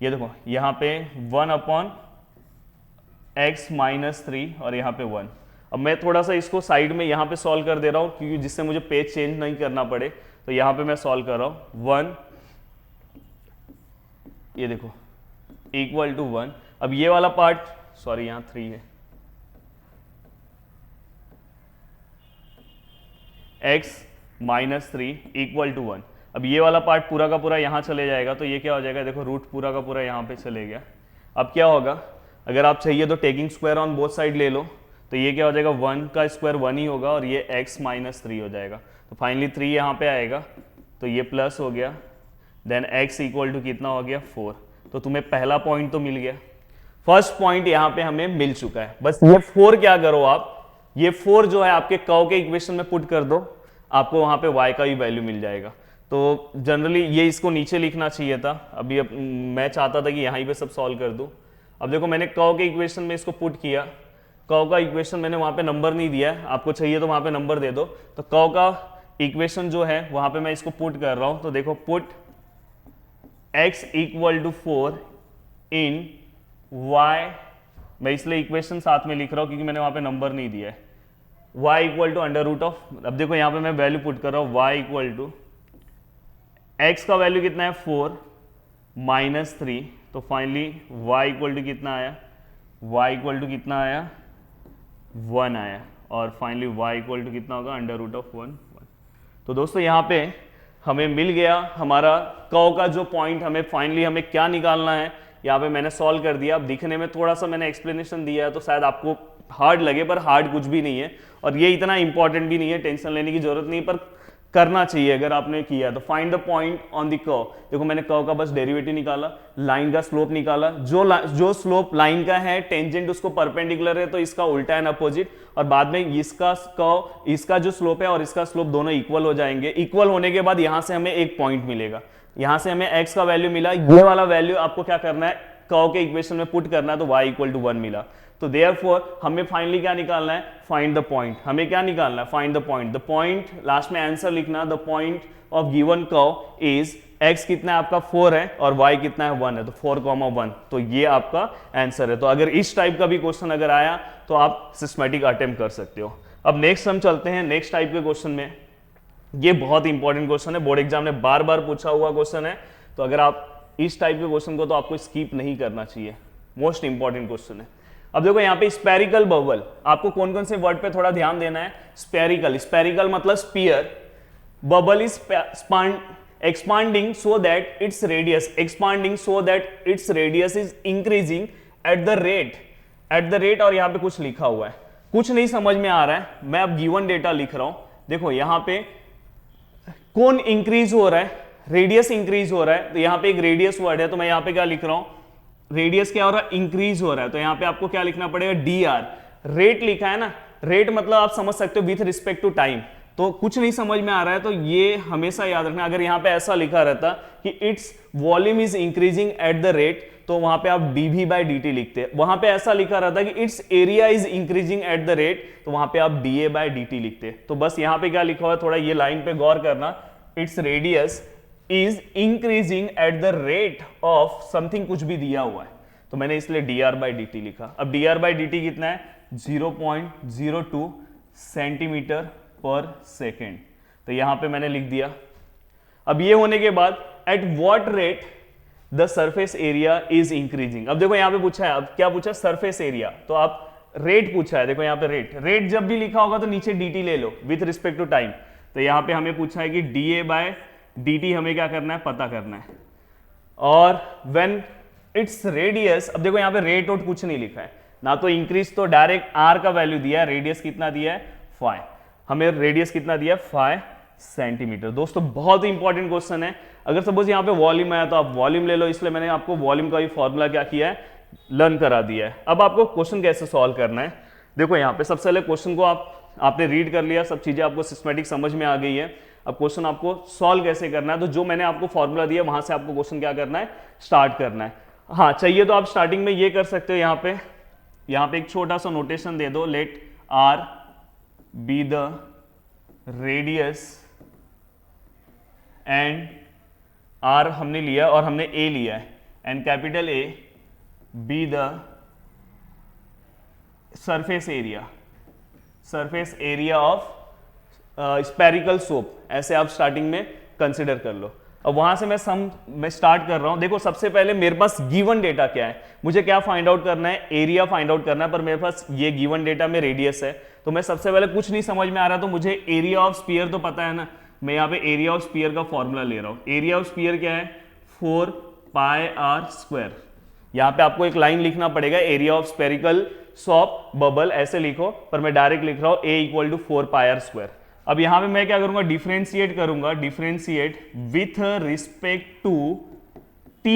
ये देखो यहाँ पे 1/x-3 और यहाँ पे 1। अब मैं थोड़ा सा इसको साइड में यहाँ पे सॉल्व कर दे रहा हूँ क्योंकि जिससे मुझे पेज चेंज नहीं करना पड़े। तो यहाँ पे मैं सॉल्व कर रहा हूँ 1, ये देखो इक्वल टू 1। अब ये वाला पार्ट, सॉरी यहाँ 3 है, x-3 इक्वल टू 1। अब ये वाला पार्ट पूरा का पूरा यहाँ चले जाएगा तो ये क्या हो जाएगा? देखो रूट पूरा का पूरा यहाँ पे चले गया। अब क्या होगा? अगर आप चाहिए तो taking square on both side ले लो, तो ये क्या हो जाएगा? 1 का स्क्वायर 1 ही होगा और ये x-3 हो जाएगा। तो फाइनली 3 यहाँ पे आएगा तो ये प्लस हो गया, देन x इक्वल टू कितना हो गया? 4। तो तुम्हें पहला पॉइंट तो मिल गया, फर्स्ट पॉइंट यहाँ पे हमें मिल चुका है। बस ये 4 क्या करो आप, ये 4 जो है आपके कर्व के इक्वेशन में पुट कर दो, आपको वहां पे y का भी वैल्यू मिल जाएगा। तो जनरली ये इसको नीचे लिखना चाहिए था, अभी मैं चाहता था कि यहाँ पे सब सॉल्व कर दूं। अब देखो मैंने कर्व के इक्वेशन में इसको पुट किया, कर्व का इक्वेशन मैंने वहां पे नंबर नहीं दिया है, आपको चाहिए तो वहां पे नंबर दे दो। तो कर्व का इक्वेशन जो है वहां पे मैं इसको पुट कर रहा हूं। तो देखो put x equal to 4 in y, मैं इसलिए इक्वेशन साथ में लिख रहा हूं क्योंकि मैंने वहां पे नंबर नहीं दिया है, y equal to under root of, अब देखो यहाँ पे मैं वैल्यू पुट कर रहा हूँ y इक्वल टू x का वैल्यू कितना है 4 -3, तो फाइनली y इक्वल टू कितना आया, y इक्वल टू कितना आया, 1 आया, और फाइनली y इक्वल टू कितना होगा, √1। तो दोस्तों यहाँ पे हमें मिल गया हमारा कर्व का जो पॉइंट, हमें फाइनली हमें क्या निकालना है, यहाँ पे मैंने सॉल्व कर दिया। अब दिखने में थोड़ा सा मैंने एक्सप्लेनेशन दिया है तो शायद आपको हार्ड लगे, पर हार्ड कुछ भी नहीं है और ये इतना इंपॉर्टेंट भी नहीं है, टेंशन लेने की जरूरत नहीं, पर करना चाहिए अगर आपने किया तो। Find the point on the curve, देखो मैंने कर्व का बस डेरिवेटिव निकाला, लाइन का स्लोप निकाला, जो स्लोप लाइन का है टेंजेंट उसको परपेंडिकुलर है तो इसका उल्टा एंड अपोजिट, और बाद में इसका कर्व, इसका जो स्लोप है और इसका स्लोप दोनों इक्वल हो जाएंगे। इक्वल होने के बाद यहां से हमें एक पॉइंट मिलेगा, यहां से हमें x का वैल्यू मिला, ये वाला वैल्यू आपको क्या करना है, कर्व के इक्वेशन में पुट करना है, तो y इक्वल टू 1 मिला। तो देयरफॉर हमें फाइनली क्या निकालना है, फाइंड द पॉइंट। हमें क्या निकालना है, find the point. The point last में आंसर लिखना, the point of given curve is x कितना है आपका 4 है और y कितना है 1 है, तो 4,1, तो ये आपका आंसर है। तो अगर इस टाइप का भी क्वेश्चन अगर आया तो आप सिस्टमैटिक अटेम्प्ट कर सकते हो। अब नेक्स्ट हम चलते हैं नेक्स्ट टाइप के क्वेश्चन में। ये बहुत इंपॉर्टेंट क्वेश्चन है, बोर्ड एग्जाम में बार बार पूछा हुआ क्वेश्चन है, तो अगर आप इस टाइप के क्वेश्चन को तो आपको स्किप नहीं करना चाहिए, मोस्ट इंपॉर्टेंट क्वेश्चन है। अब देखो यहाँ पे स्पेरिकल बबल, आपको कौन कौन से वर्ड पे थोड़ा ध्यान देना है। स्पेरिकल, स्पेरिकल मतलब sphere, bubble is expanding so that its radius, expanding so that its radius is increasing at the rate, और यहाँ पे कुछ लिखा हुआ है, कुछ नहीं समझ में आ रहा है, मैं अब गिवन डेटा लिख रहा हूं। देखो यहाँ पे कौन इंक्रीज हो रहा है, रेडियस इंक्रीज हो रहा है, तो यहाँ पे एक रेडियस वर्ड है, तो मैं यहाँ पे क्या लिख रहा हूं, रेडियस क्या हो रहा है, इंक्रीज हो रहा है, तो यहाँ पे आपको क्या लिखना पड़ेगा, dr। रेट लिखा है ना, रेट मतलब आप समझ सकते हो विथ रिस्पेक्ट टू टाइम, तो कुछ नहीं समझ में आ रहा है तो ये हमेशा याद रखना। अगर यहाँ पे ऐसा लिखा रहता कि its volume is increasing at the rate, तो वहां पे आप dv/dt लिखते, वहां पे ऐसा लिखा रहता कि it's area is increasing at the rate, तो वहां पे आप dA/dt लिखते। तो बस यहाँ पे क्या लिखा हुआ है, थोड़ा ये लाइन पे गौर करना, it's radius is increasing at the rate of something, कुछ भी दिया हुआ है, तो मैंने इसलिए dr/dt लिखा। अब dr/dt कितना है, 0.02 सेंटीमीटर पर सेकेंड, तो यहां पे मैंने लिख दिया। अब ये होने के बाद at what rate the surface area is increasing, अब देखो यहां पे पूछा है, अब क्या पूछा, सरफेस एरिया, तो आप रेट पूछा है, देखो यहां पे रेट जब भी लिखा होगा तो नीचे dt ले लो विथ रिस्पेक्ट टू टाइम, तो यहां पे हमें पूछा है कि dA/dt हमें क्या करना है, पता करना है। और व्हेन इट्स रेडियस, अब देखो यहां पे रेट और कुछ नहीं लिखा है ना, तो इंक्रीज, तो डायरेक्ट r का वैल्यू दिया है, रेडियस कितना दिया है 5, हमें रेडियस कितना दिया 5 सेंटीमीटर। दोस्तों बहुत ही इंपॉर्टेंट क्वेश्चन है। अगर सपोज यहाँ पे वॉल्यूम आया तो आप वॉल्यूम ले लो, इसलिए मैंने आपको वॉल्यूम का भी फॉर्मूला क्या किया है, लर्न करा दिया है। अब आपको क्वेश्चन कैसे सॉल्व करना है, देखो यहाँ पे सबसे पहले क्वेश्चन को आपने रीड कर लिया, सब चीजें आपको सिस्टमैटिक समझ में आ गई है। अब क्वेश्चन आपको सॉल्व कैसे करना है, तो जो मैंने आपको फॉर्मूला दिया वहां से आपको क्वेश्चन क्या करना है, स्टार्ट करना है। हाँ चाहिए तो आप स्टार्टिंग में ये कर सकते हो, यहाँ पे एक छोटा सा नोटेशन दे दो, let r be the radius and r हमने लिया और हमने a लिया है, एंड capital A be the surface area of spherical soap, ऐसे आप स्टार्टिंग में कंसिडर कर लो। अब वहां से मैं स्टार्ट कर रहा हूं। देखो सबसे पहले मेरे पास गिवन डेटा क्या है, मुझे क्या फाइंड आउट करना है, एरिया फाइंड आउट करना है, पर मेरे पास ये गिवन डेटा में रेडियस है, तो मैं सबसे पहले कुछ नहीं समझ में आ रहा तो मुझे एरिया ऑफ स्फीयर तो पता है ना, मैं यहाँ पे एरिया ऑफ स्फीयर का फॉर्मूला ले रहा हूँ। एरिया ऑफ स्फीयर क्या है, 4πr²। यहाँ पे आपको एक लाइन लिखना पड़ेगा, area of spherical shop bubble, ऐसे लिखो, पर मैं डायरेक्ट लिख रहा हूँ a = 4πr²। अब यहां पे मैं क्या करूंगा, डिफरेंशिएट करूंगा, differentiate with respect to t।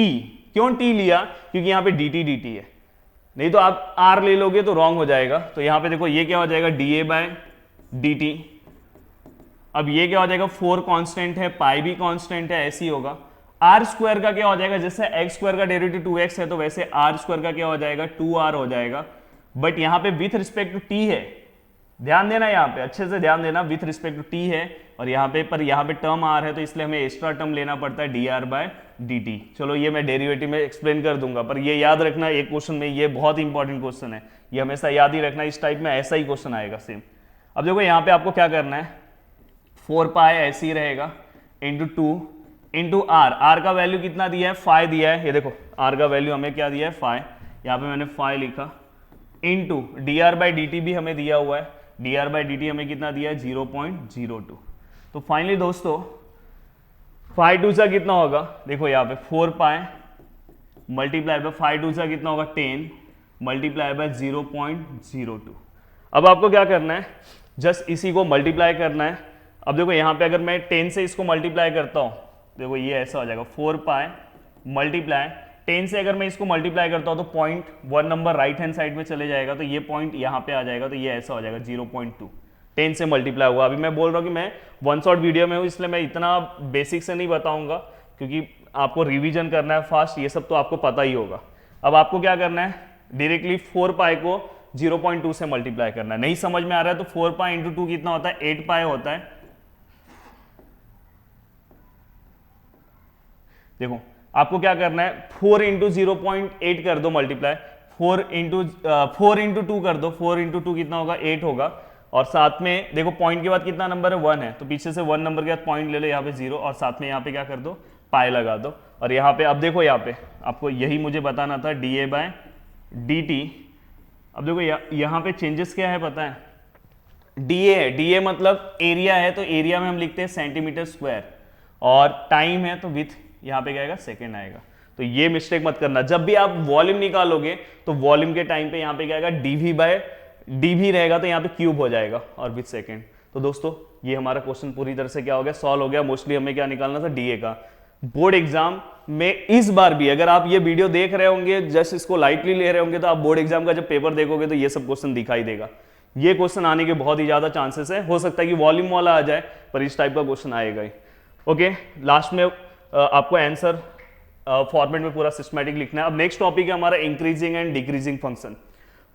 क्यों t लिया, क्योंकि यहां पे dt है, नहीं तो आप r ले लोगे तो रॉन्ग हो जाएगा। तो यहां पे देखो ये क्या हो जाएगा, dA/dt। अब ये क्या हो जाएगा, 4 कांस्टेंट है, पाई भी कांस्टेंट है, ऐसे ही होगा। r² का क्या हो जाएगा, जैसे x² का डेरिवेटिव 2x है तो वैसे r² का क्या हो जाएगा, 2r हो जाएगा। बट यहां पे विथ रिस्पेक्ट टू t है, ध्यान देना, यहाँ पे अच्छे से ध्यान देना, विथ रिस्पेक्ट टू t है, और यहाँ पे टर्म r है, तो इसलिए हमें एक्स्ट्रा टर्म लेना पड़ता है dr/dt। चलो ये मैं डेरिवेटिव में एक्सप्लेन कर दूंगा, पर ये याद रखना एक क्वेश्चन में, ये बहुत इंपॉर्टेंट क्वेश्चन है, ये हमेशा याद ही रखना, इस टाइप में ऐसा ही क्वेश्चन आएगा सेम। अब देखो यहाँ पे आपको क्या करना है, 4π ऐसे ही रहेगा इंटू 2 इंटू आर, आर का वैल्यू कितना दिया है 5 दिया है, ये देखो आर का वैल्यू हमें क्या दिया है 5, यहाँ पे मैंने 5 लिखा, into D R by D T भी हमें दिया हुआ है, D R by D T हमें कितना दिया है 0.02। तो फाइनली दोस्तों 5 टू सा कितना होगा, देखो यहाँ पे 4 पाए मल्टीप्लाई बाय 5 टू सा कितना होगा 10 मल्टीप्लाई बाय 0.02। अब आपको क्या करना है, जस्ट इसी को मल्टीप्लाई करना है। अब देखो यहाँ पे अगर मैं 10 से इसको मल्टीप्लाई करता हूँ, देखो ये ऐसा हो जाएगा 4 पाए मल्टीप्लाई 10 से अगर मैं इसको मल्टीप्लाई करता हूँ तो point 1 number right hand side में चले जाएगा, तो ये पॉइंट यहाँ पे आ जाएगा, तो ये ऐसा हो जाएगा 0.2, 10 से मल्टीप्लाई हुआ। अभी मैं बोल रहा हूँ कि मैं वन शॉट वीडियो में हूँ, इसलिए मैं इतना बेसिक से नहीं बताऊंगा, क्योंकि आपको रिवीजन करना है फास्ट, ये सब तो आपको पता ही होगा। अब आपको क्या करना है, डायरेक्टली 4 पाई को 0.2 से मल्टीप्लाई करना है। नहीं समझ में आ रहा है तो 4 पाई इंटू 2 कितना होता है 8 पाई होता है। देखो आपको क्या करना है 4 इंटू 0.8 कर दो मल्टीप्लाई, 4 इंटू 2 कर दो, 4 इंटू 2 कितना होगा 8 होगा, और साथ में देखो पॉइंट के बाद कितना नंबर है 1 है, तो पीछे से 1 नंबर के बाद पॉइंट ले लो यहाँ पे 0, और साथ में यहाँ पे क्या कर दो पाई लगा दो। और यहाँ पे अब देखो यहाँ पे आपको यही मुझे बताना था D A by D T. अब देखो यहाँ पे चेंजेस क्या है पता है, डी ए है, डी ए मतलब एरिया है, तो एरिया में हम लिखते हैं सेंटीमीटर स्क्वायर, और टाइम है तो विथ यहाँ पे क्या आएगा सेकेंड आएगा। तो ये मिस्टेक मत करना, जब भी आप वॉल्यूम निकालोगे तो वॉल्यूम के टाइम पे यहाँ पे क्या आएगा डीवी बाय डीवी रहेगा, तो यहाँ पे क्यूब हो जाएगा और विथ सेकेंड। तो दोस्तों ये हमारा क्वेश्चन पूरी तरह से क्या हो गया सॉल्व हो गया। मोस्टली हमें क्या निकालना था डीए का। बोर्ड एग्जाम में इस बार भी अगर आप ये वीडियो देख रहे होंगे, जस्ट इसको लाइटली ले रहे होंगे, तो आप बोर्ड एग्जाम का जब पेपर देखोगे तो ये सब क्वेश्चन दिखाई देगा। ये क्वेश्चन आने के बहुत ही ज्यादा चांसेस है, हो सकता है कि वॉल्यूम वाला आ जाए, पर इस टाइप का क्वेश्चन आएगा ही। ओके, लास्ट में आपको आंसर फॉर्मेट में पूरा सिस्टमैटिक लिखना है। अब नेक्स्ट टॉपिक है हमारा increasing and decreasing function.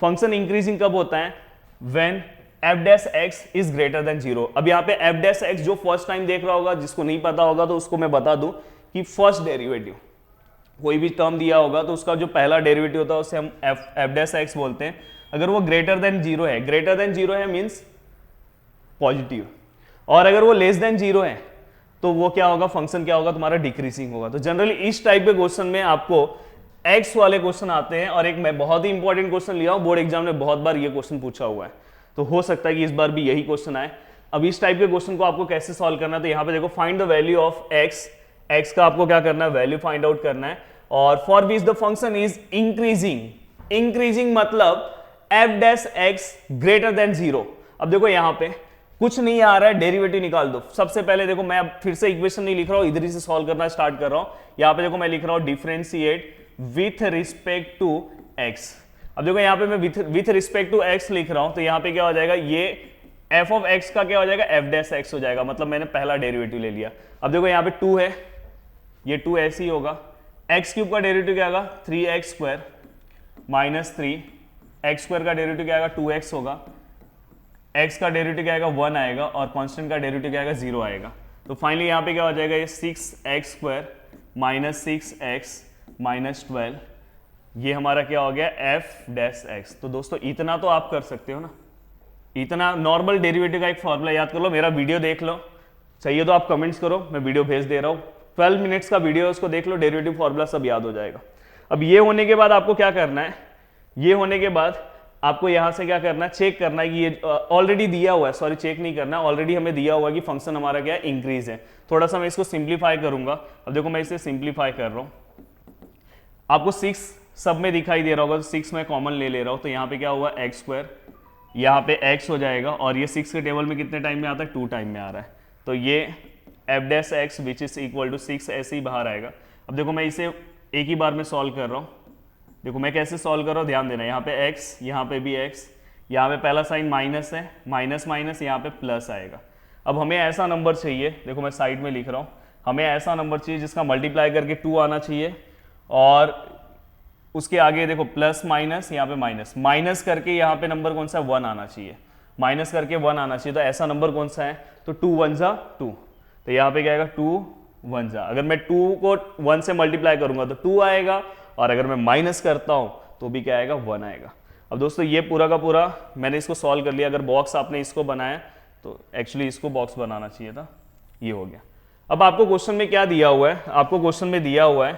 Function increasing कब होता है, when F dash x is greater than 0। अब यहाँ पे एफ डैश एक्स जो फर्स्ट टाइम देख रहा होगा, जिसको नहीं पता होगा तो उसको मैं बता दूं कि फर्स्ट डेरिवेटिव कोई भी टर्म दिया होगा तो उसका जो पहला डेरिवेटिव होता है उसे हम एफ डैश एक्स बोलते हैं। अगर वो ग्रेटर देन 0 है, ग्रेटर देन 0 है मीन्स पॉजिटिव, और अगर वो लेस देन 0 है तो वो क्या होगा, फंक्शन क्या होगा तुम्हारा डिक्रीजिंग होगा। तो जनरली इस टाइप के क्वेश्चन में आपको एक्स वाले क्वेश्चन आते हैं, और एक मैं बहुत ही इंपॉर्टेंट क्वेश्चन लिया हूं, बोर्ड एग्जाम में बहुत बार ये क्वेश्चन पूछा हुआ है, तो हो सकता है कि इस बार भी यही क्वेश्चन आए। अब इस टाइप के क्वेश्चन को आपको कैसे सॉल्व करना है, तो यहाँ पे देखो find the value of x, x का आपको क्या करना है वैल्यू फाइंड आउट करना है, और for which the function is increasing. Increasing मतलब f dash x greater than 0। अब देखो यहाँ पे कुछ नहीं आ रहा है, डेरिवेटिव निकाल दो। सबसे पहले देखो मैं अब फिर से इक्वेशन नहीं लिख रहा हूं, इधर ही से सॉल्व करना स्टार्ट कर रहा हूं। यहां पे देखो मैं लिख रहा हूं differentiate with respect to x. अब देखो यहां पे मैं विथ रिस्पेक्ट टू एक्स लिख रहा हूं, तो यहां पे क्या हो जाएगा, ये एफ ऑफ एक्स का क्या हो जाएगा एफ डैश एक्स हो जाएगा, मतलब मैंने पहला डेरिवेटिव ले लिया। अब देखो यहां पे 2 है, ये 2 ऐसे ही होगा, एक्स क्यूब का डेरिवेटिव क्या आएगा 3x square minus 3, x square का डेरिवेटिव क्या आएगा 2x होगा, x का डेरिवेटिव क्या आएगा 1 आएगा, और कांस्टेंट का डेरिवेटिव क्या आएगा 0 आएगा। तो फाइनली यहाँ पे क्या हो जाएगा, ये 6x square minus 6x minus 12, ये हमारा क्या हो गया f डैश x। तो दोस्तों इतना तो आप कर सकते हो ना, इतना नॉर्मल डेरिवेटिव का एक फॉर्मूला याद कर लो, मेरा वीडियो देख लो, चाहिए तो आप कमेंट्स करो, मैं वीडियो भेज दे रहा हूँ, 12 मिनट्स का वीडियो है, उसको देख लो, डेरिवेटिव फॉर्मूला सब याद हो जाएगा। अब ये होने के बाद आपको क्या करना है, ये होने के बाद आपको यहां से क्या करना है, चेक करना है कि ये ऑलरेडी दिया हुआ है, सॉरी चेक नहीं करना, ऑलरेडी हमें दिया हुआ है कि फंक्शन हमारा क्या है इंक्रीज है। थोड़ा सा मैं इसको सिंप्लीफाई करूंगा। अब देखो मैं इसे सिंप्लीफाई कर रहा हूं, आपको 6 सब में दिखाई दे रहा होगा, तो 6 में कॉमन ले रहा हूं, तो यहाँ पे क्या हुआ एक्स स्क्वायर, यहाँ पे x हो जाएगा, और ये 6 के टेबल में कितने टाइम में आता है 2 टाइम में आ रहा है, तो ये F dash x which is equal to 6 ऐसे ही बाहर आएगा। अब देखो मैं इसे एक ही बार में सॉल्व कर रहा हूँ, देखो मैं कैसे सॉल्व कर रहा हूँ ध्यान देना, यहाँ पे x, यहाँ पे भी x, यहाँ पे पहला साइन माइनस है, माइनस माइनस यहाँ पे प्लस आएगा। अब हमें ऐसा नंबर चाहिए, देखो मैं साइड में लिख रहा हूँ, हमें ऐसा नंबर चाहिए जिसका मल्टीप्लाई करके 2 आना चाहिए, और उसके आगे देखो प्लस माइनस, यहाँ पे माइनस, माइनस करके यहाँ पे नंबर कौन सा 1 आना चाहिए, माइनस करके 1 आना चाहिए, तो ऐसा नंबर कौन सा है, तो 2 1 जा 2, तो यहाँ पे क्या आएगा 2 1 जा, अगर मैं 2 को 1 से मल्टीप्लाई करूंगा तो 2 आएगा, और अगर मैं माइनस करता हूं तो भी क्या आएगा 1 आएगा। अब दोस्तों ये पूरा का पूरा मैंने इसको सॉल्व कर लिया। अगर बॉक्स आपने इसको बनाया तो एक्चुअली इसको बॉक्स बनाना चाहिए था, ये हो गया। अब आपको क्वेश्चन में क्या दिया हुआ है, आपको क्वेश्चन में दिया हुआ है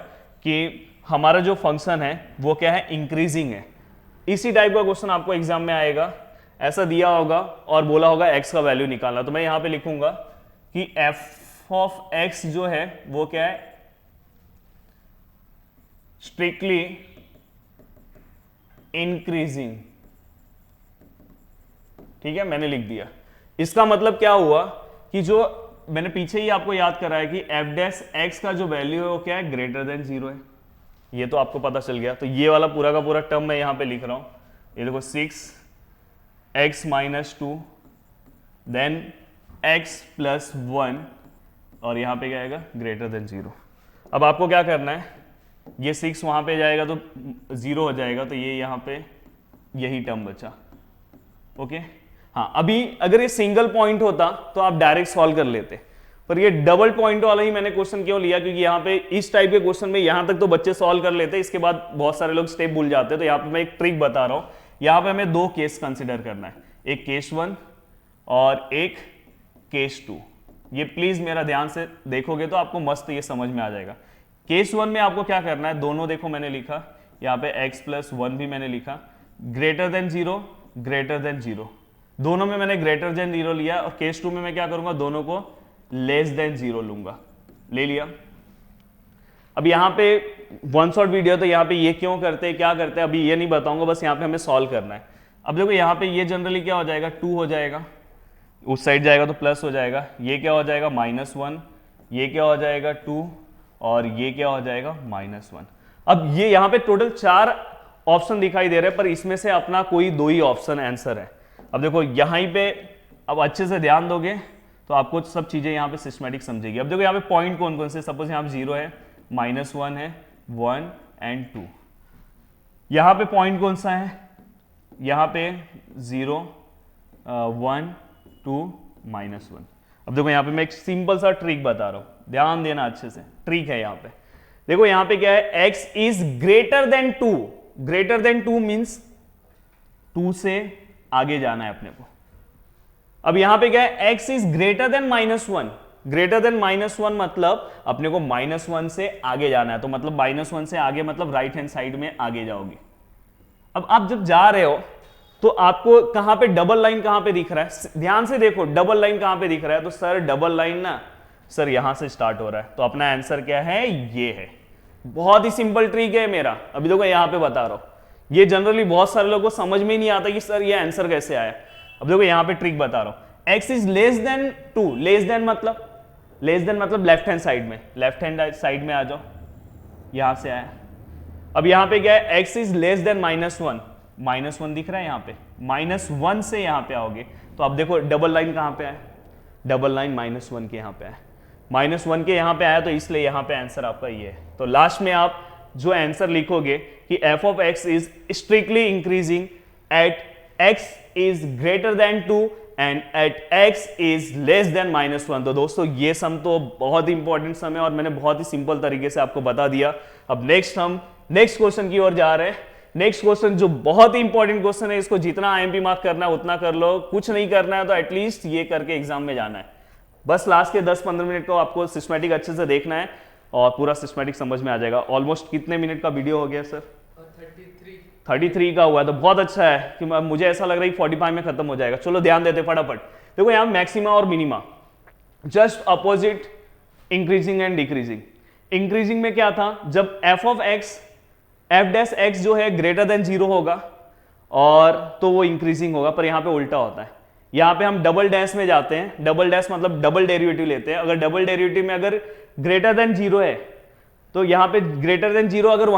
कि हमारा जो फंक्शन है वो क्या है, इंक्रीजिंग है। इसी टाइप का क्वेश्चन आपको एग्जाम में आएगा, ऐसा दिया होगा और बोला होगा x का वैल्यू निकालना। तो मैं यहां पे लिखूंगा कि f ऑफ x जो है वो क्या है, स्ट्रिक्टली इंक्रीजिंग। ठीक है, मैंने लिख दिया। इसका मतलब क्या हुआ कि जो मैंने पीछे ही आपको याद कराया कि एफ डैश एक्स का जो वैल्यू है वो क्या है, ग्रेटर देन 0 है। ये तो आपको पता चल गया। तो ये वाला पूरा का पूरा टर्म मैं यहां पे लिख रहा हूं। ये देखो 6x minus 2 then x plus 1 और यहां पे क्या आएगा, ग्रेटर देन 0। अब आपको क्या करना है, ये 6 वहां पे जाएगा तो 0 हो जाएगा, तो ये यहां पे यही टर्म बचा। ओके हाँ, अभी अगर ये सिंगल पॉइंट होता तो आप डायरेक्ट सॉल्व कर लेते, पर ये डबल पॉइंट वाला ही मैंने क्वेश्चन क्यों लिया, क्योंकि यहाँ पे इस टाइप के क्वेश्चन में यहां तक तो बच्चे सॉल्व कर लेते, इसके बाद बहुत सारे लोग स्टेप भूल जाते हैं। तो यहाँ पे मैं एक ट्रिक बता रहा हूं। यहाँ पे हमें 2 केस कंसिडर करना है, एक केस 1 और एक केस 2। ये प्लीज मेरा ध्यान से देखोगे तो आपको मस्त ये समझ में आ जाएगा। केस 1 में आपको क्या करना है, दोनों देखो मैंने लिखा यहाँ पे x प्लस 1 भी मैंने लिखा, ग्रेटर देन 0 ग्रेटर देन 0, दोनों में मैंने ग्रेटर देन 0 लिया। और केस 2 में मैं क्या करूंगा, दोनों को लेस देन 0 लूंगा, ले लिया। अब यहाँ पे वन शॉट वीडियो, तो यहाँ पे ये क्यों करते हैं क्या करते हैं अभी ये नहीं बताऊंगा, बस यहाँ पे हमें सॉल्व करना है। अब देखो यहाँ पे ये जनरली क्या हो जाएगा, 2 हो जाएगा, उस साइड जाएगा तो प्लस हो जाएगा, ये क्या हो जाएगा -1, ये क्या हो जाएगा 2 और ये क्या हो जाएगा -1। अब ये यहाँ पे टोटल 4 ऑप्शन दिखाई दे रहे हैं, पर इसमें से अपना कोई 2 ही ऑप्शन आंसर है। अब देखो यहाँ पे अब अच्छे से ध्यान दोगे तो आपको सब चीजें यहाँ पे सिस्टमैटिक समझेगी। अब देखो यहाँ पे पॉइंट कौन कौन से, सपोज यहाँ पे 0 है, -1 है, 1 एंड 2। यहाँ पे पॉइंट कौन सा है, यहाँ पे 0 1 2 -1। अब देखो यहाँ पे मैं एक सिंपल सा ट्रिक बता रहा हूं, ध्यान देना अच्छे से, ट्रिक है यहाँ पे। देखो यहाँ पे क्या है, x is greater than 2, greater than 2 means 2 से आगे जाना है अपने को। अब यहां पे क्या है, x is greater then -1, greater than -1 मतलब अपने को -1 से आगे जाना है, तो मतलब -1 से आगे मतलब राइट हैंड साइड में आगे जाओगे। अब आप जब जा रहे हो तो आपको कहां पे डबल लाइन कहां पे दिख रहा है, ध्यान से देखो डबल लाइन कहां पे दिख रहा है, तो सर डबल लाइन ना सर यहां से स्टार्ट हो रहा है, तो अपना आंसर क्या है, ये है। बहुत ही सिंपल ट्रिक है मेरा, अभी देखो यहां पे बता रहा हूं। ये जनरली बहुत सारे लोगों को समझ में ही नहीं आता कि सर ये आंसर कैसे आया। अब देखो यहां पे ट्रिक बता रहा हूं, x is less then 2, less than मतलब लेफ्ट हैंड साइड में, लेफ्ट हैंड साइड में आ जाओ, यहां से आया। अब यहां पे क्या है, x इज लेस देन -1, -1 दिख रहा है यहाँ पे, -1 से यहाँ पे आओगे तो अब देखो डबल लाइन कहाँ पे है, डबल लाइन -1 के यहाँ पे है, -1 के यहाँ पे आया, तो इसलिए यहाँ पे आंसर आपका ये है। तो लास्ट में आप जो आंसर लिखोगे कि f of x is strictly increasing at x is greater than 2 and at x is less than -1। तो दोस्तों ये सम तो बहुत ही इंपॉर्टेंट सम है और मैंने बहुत ही सिंपल तरीके से आपको बता दिया। अब नेक्स्ट क्वेश्चन की ओर जा रहे हैं। नेक्स्ट क्वेश्चन जो बहुत ही इंपॉर्टेंट क्वेश्चन है, इसको जितना आईएमपी मार्क करना है उतना कर लो, कुछ नहीं करना है तो एटलीस्ट ये करके एग्जाम में जाना है। बस लास्ट के 10-15 मिनट को आपको सिस्टमैटिक अच्छे से देखना है और पूरा सिस्टमैटिक समझ में आ जाएगा। ऑलमोस्ट कितने मिनट का वीडियो हो गया सर? 33 का हुआ है, तो बहुत अच्छा है कि मुझे ऐसा लग रहा है कि 45 में खत्म हो जाएगा। चलो ध्यान देते फटाफट। देखो यहाँ मैक्सिमा और minima just opposite increasing and decreasing. Increasing में क्या था, जब f of x f dash x जो है ग्रेटर देन 0 होगा और तो वो इंक्रीजिंग होगा, पर यहाँ पे उल्टा होता है। यहाँ पे हम डबल डैश में जाते हैं, डबल डैश मतलब डबल डेरिवेटिव लेते हैं। अगर डबल डेरिवेटिव में अगर ग्रेटर देन 0 है तो यहाँ पे ग्रेटर देन 0 अगर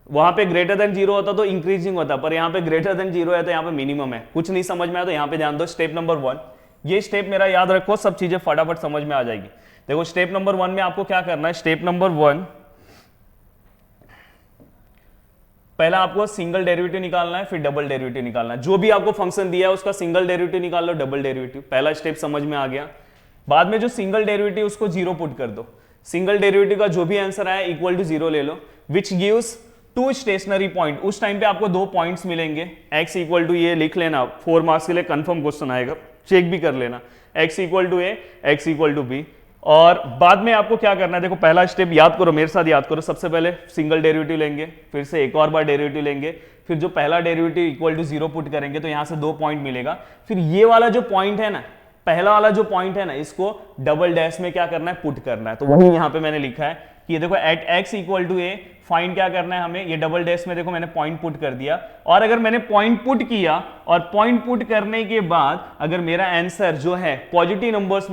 वहां पे ग्रेटर देन 0 होता तो इंक्रीजिंग होता, पर यहाँ पे ग्रेटर देन 0 है तो यहाँ पे मिनिमम है। कुछ नहीं समझ में आया तो यहाँ पे ध्यान दो, स्टेप नंबर 1, ये स्टेप मेरा याद रखो, सब चीजें फटाफट समझ में आ जाएगी। देखो स्टेप नंबर 1 में आपको क्या करना है, स्टेप नंबर 1 पहला आपको सिंगल डेरिवेटिव निकालना है, फिर डबल डेरिवेटिव निकालना है। जो भी आपको फंक्शन दिया है उसका सिंगल डेरिवेटिव निकाल लो, डबल डेरिवेटिव। पहला स्टेप समझ में आ गया। बाद में जो सिंगल डेरिवेटिव उसको 0 पुट कर दो, सिंगल डेरिवेटिव का जो भी आंसर आया इक्वल टू 0 ले लो, विच गिव्स 2 स्टेशनरी पॉइंट। उस टाइम पे आपको 2 पॉइंट्स मिलेंगे। x इक्वल टू ये लिख लेना, 4 मार्क्स के लिए कंफर्म क्वेश्चन आएगा, चेक भी कर लेना। x equal to a, x equal to b, और बाद में आपको क्या करना है, देखो पहला स्टेप याद करो, मेरे साथ याद करो। सबसे पहले सिंगल डेरिवेटिव लेंगे, फिर से एक और बार डेरिवेटिव लेंगे, फिर जो पहला डेरिवेटिव इक्वल टू 0 पुट करेंगे तो यहां से 2 पॉइंट मिलेगा। फिर ये वाला जो पॉइंट है ना, पहला वाला जो पॉइंट है ना, इसको डबल डैश में क्या करना है, पुट करना है। तो वही यहां पे मैंने लिखा है कि ये देखो at x equal to A, find क्या करना है हमें, ये डबल डैश में देखो मैंने पॉइंट पुट कर दिया। और अगर मैंने पॉइंट पुट किया और पॉइंट पुट करने के बाद अगर मेरा आंसर जो है पॉजिटिव नंबर्स